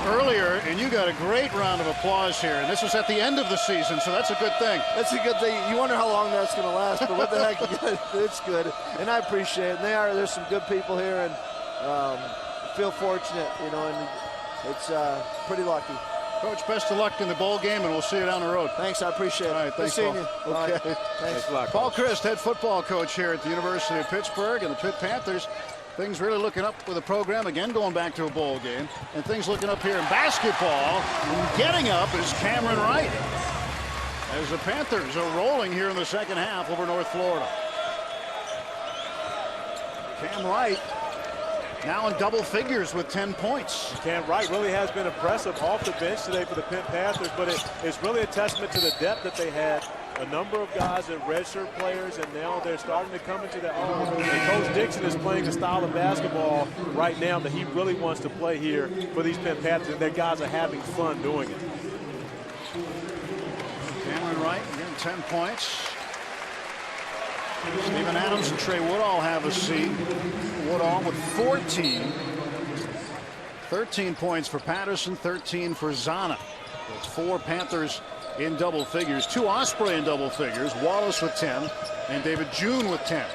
earlier, and you got a great round of applause here, and this was at the end of the season, so that's a good thing. That's a good thing. You wonder how long that's going to last, but what the heck, it's good, and I appreciate it. And there's some good people here, and I feel fortunate, and it's pretty lucky. Coach, best of luck in the bowl game, and we'll see you down the road. Thanks, I appreciate it. All right, thanks, Good seeing Paul. you. Okay. Thanks. Paul Paul Christ, head football coach here at the University of Pittsburgh, and the Pitt Panthers Things really looking up with the program. Again, going back to a bowl game. And things looking up here in basketball. And getting up is Cameron Wright. As the Panthers are rolling here in the second half over North Florida. Cam Wright now in double figures with 10 points. Cam Wright really has been impressive off the bench today for the Pitt Panthers, but it's really a testament to the depth that they had. A number of guys that redshirt players, and now they're starting to come into their own. And Coach Dixon is playing a style of basketball right now that he really wants to play here for these Pitt Panthers, and their guys are having fun doing it. Cameron Wright again, 10 points. Steven Adams and Trey Woodall have a seat. Woodall with 14. 13 points for Patterson, 13 for Zana. That's 4 Panthers in double figures. 2 Osprey in double figures. Wallace with 10 and David June with 10.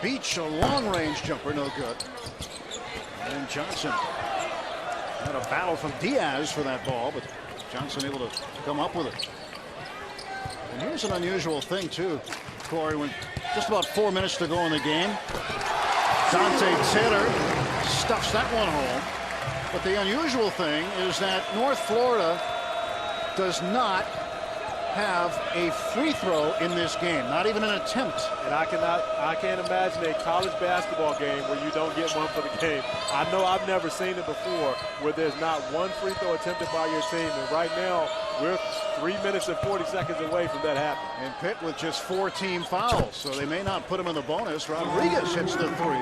Beach, a long-range jumper, no good. And Johnson had a battle from Diaz for that ball, but Johnson able to come up with it. And here's an unusual thing, too, Corey, when just about 4 minutes to go in the game. Dante Taylor stuffs that one home. But the unusual thing is that North Florida does not have a free throw in this game, not even an attempt. And I can't imagine a college basketball game where you don't get one for the game. I know I've never seen it before where there's not one free throw attempted by your team. And right now, we're 3 minutes and 40 seconds away from that happening. And Pitt with just 4 team fouls, so they may not put him in the bonus. Rodriguez hits the 3.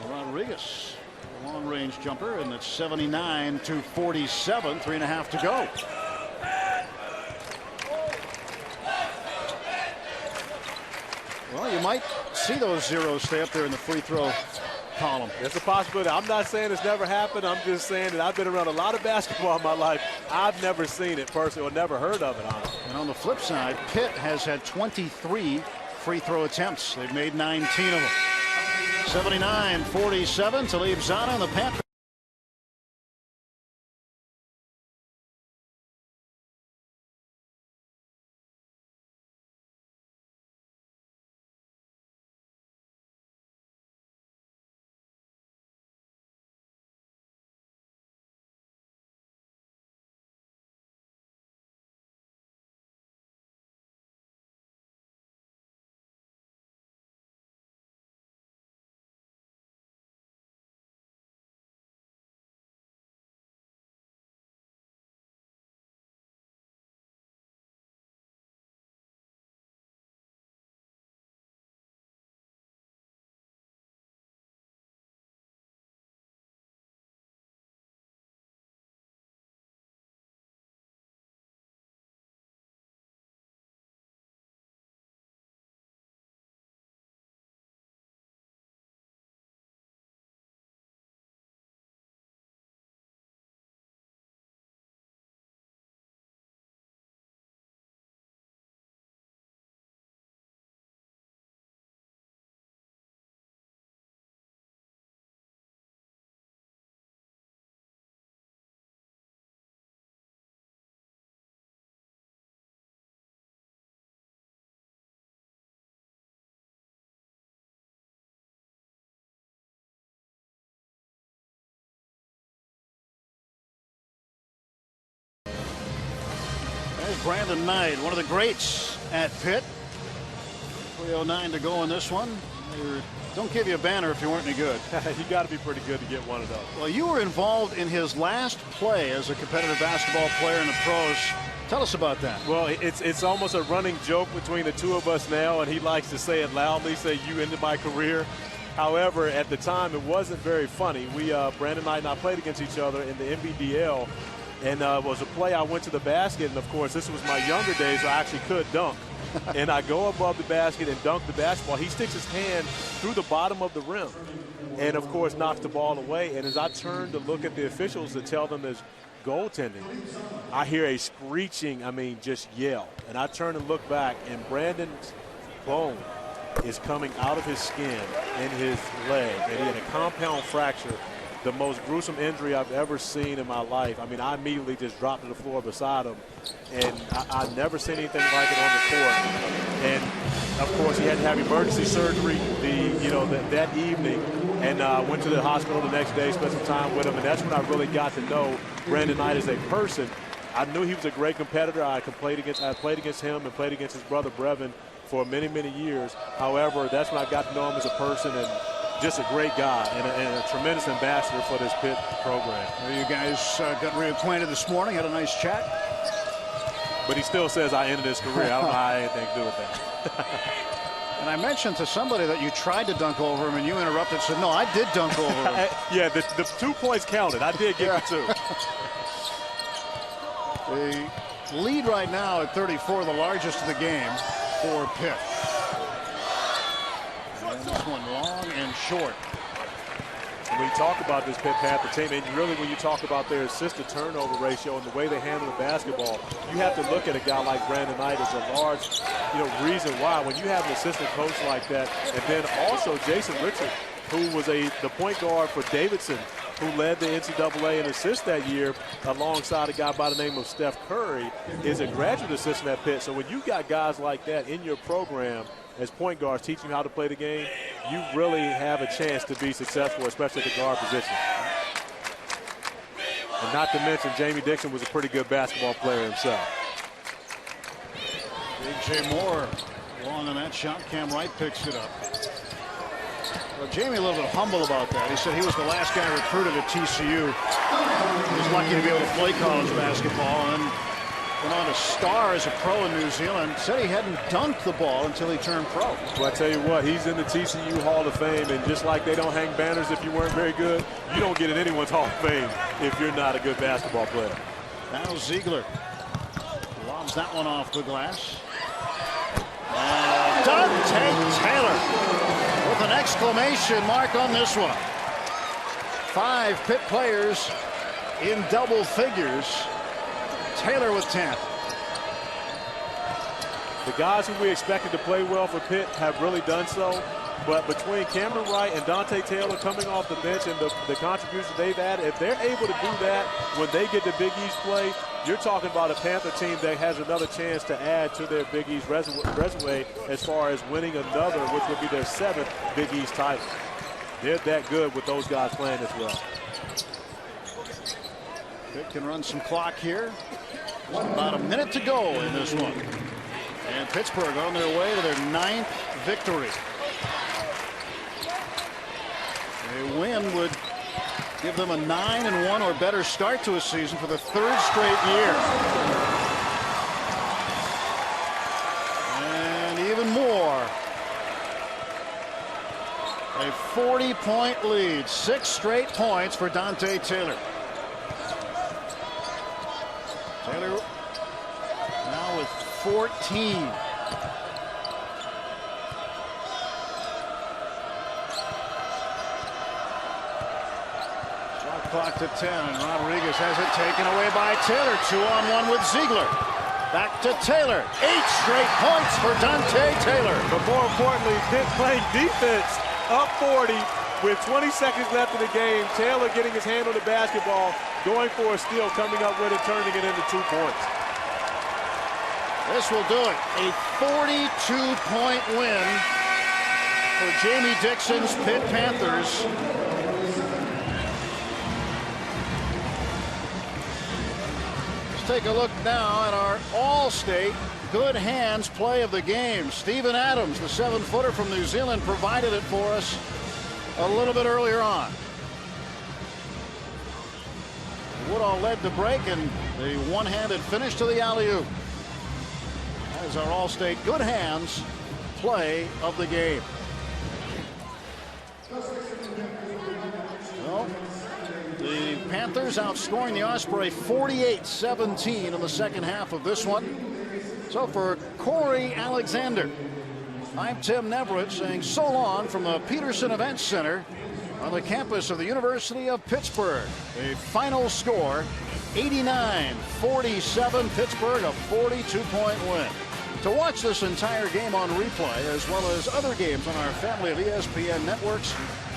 Rodriguez, a long-range jumper, and it's 79 to 47, 3.5 to go. Well, you might see those zeros stay up there in the free throw column. It's a possibility. I'm not saying it's never happened. I'm just saying that I've been around a lot of basketball in my life. I've never seen it personally or never heard of it, honestly. And on the flip side, Pitt has had 23 free throw attempts. They've made 19 of them. 79-47 to leave Zana and the Panthers. There's Brandon Knight, one of the greats at Pitt. 3:09 to go in this one. Don't give you a banner if you weren't any good. You got to be pretty good to get one of those. Well, you were involved in his last play as a competitive basketball player in the pros. Tell us about that. Well, it's almost a running joke between the two of us now, and he likes to say it loudly, say you ended my career. However, at the time, it wasn't very funny. Brandon Knight and I played against each other in the NBDL, and it was a play I went to the basket, and of course, this was my younger days, so I actually could dunk. And I go above the basket and dunk the basketball. He sticks his hand through the bottom of the rim and, of course, knocks the ball away. And as I turn to look at the officials to tell them there's goaltending, I hear a screeching, just yell. And I turn and look back, and Brandon's bone is coming out of his skin in his leg. And he had a compound fracture the most gruesome injury I've ever seen in my life. I mean, I immediately just dropped to the floor beside him, and I've never seen anything like it on the court. And of course, he had to have emergency surgery that evening, and went to the hospital the next day, spent some time with him, and that's when I really got to know Brandon Knight as a person. I knew he was a great competitor. I played against him and played against his brother Brevin for many, many years. However, that's when I got to know him as a person, and just a great guy and a tremendous ambassador for this Pitt program. Well, you guys got reacquainted this morning, had a nice chat. But he still says I ended his career. I don't know how I had anything to do with that. And I mentioned to somebody that you tried to dunk over him, and you interrupted, said, no, I did dunk over him. Yeah, the 2 points counted. I did get the 2. The lead right now at 34, the largest of the game for Pitt. And this one long and short. When you talk about this Pitt Panther team, and really when you talk about their assist-to-turnover ratio and the way they handle the basketball, you have to look at a guy like Brandon Knight as a large, reason why. When you have an assistant coach like that, and then also Jason Richard, who was the point guard for Davidson, who led the NCAA in assists that year alongside a guy by the name of Steph Curry, is a graduate assistant at Pitt. So when you got guys like that in your program as point guards teaching you how to play the game, you really have a chance to be successful, especially at the guard position. And not to mention, Jamie Dixon was a pretty good basketball player himself. Big J Moore long on that shot. Cam Wright picks it up. Well, Jamie a little bit humble about that. He said he was the last guy recruited at TCU. He was lucky to be able to play college basketball, and went on to star as a pro in New Zealand. Said he hadn't dunked the ball until he turned pro. Well, I tell you what, he's in the TCU Hall of Fame, and just like they don't hang banners if you weren't very good, you don't get in anyone's Hall of Fame if you're not a good basketball player. Now Ziegler lobs that one off the glass. And Dante Taylor with an exclamation mark on this one. 5 Pitt players in double figures. Taylor with 10. The guys who we expected to play well for Pitt have really done so. But between Cameron Wright and Dante Taylor coming off the bench and the contributions they've added, if they're able to do that when they get the Big East play, you're talking about a Panther team that has another chance to add to their Big East resume as far as winning another, which would be their 7th Big East title. They're that good with those guys playing as well. Pitt can run some clock here. About a minute to go in this one. And Pittsburgh on their way to their 9th victory. A win would give them a 9-1 or better start to a season for the 3rd straight year. And even more. A 40-point lead. 6 straight points for Dante Taylor. Taylor now with 14. Shot clock to 10, and Rodriguez has it taken away by Taylor. 2-on-1 with Ziegler. Back to Taylor. 8 straight points for Dante Taylor. But more importantly, Pitt playing defense, up 40 with 20 seconds left in the game. Taylor getting his hand on the basketball, going for a steal, coming up with it, turning it into 2 points. This will do it. A 42-point win for Jamie Dixon's Pitt Panthers. Let's take a look now at our All-State good hands play of the game. Steven Adams, the 7-footer from New Zealand, provided it for us a little bit earlier on. Woodall led the break, and the one-handed finish to the alley-oop. That is our All-State good hands play of the game. Well, the Panthers outscoring the Ospreys 48-17 in the second half of this one. So for Corey Alexander, I'm Tim Neverett saying so long from the Peterson Events Center on the campus of the University of Pittsburgh. The final score, 89-47, Pittsburgh, a 42-point win. To watch this entire game on replay, as well as other games on our family of ESPN networks,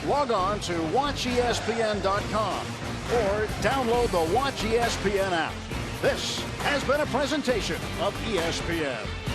log on to watchespn.com or download the Watch ESPN app. This has been a presentation of ESPN.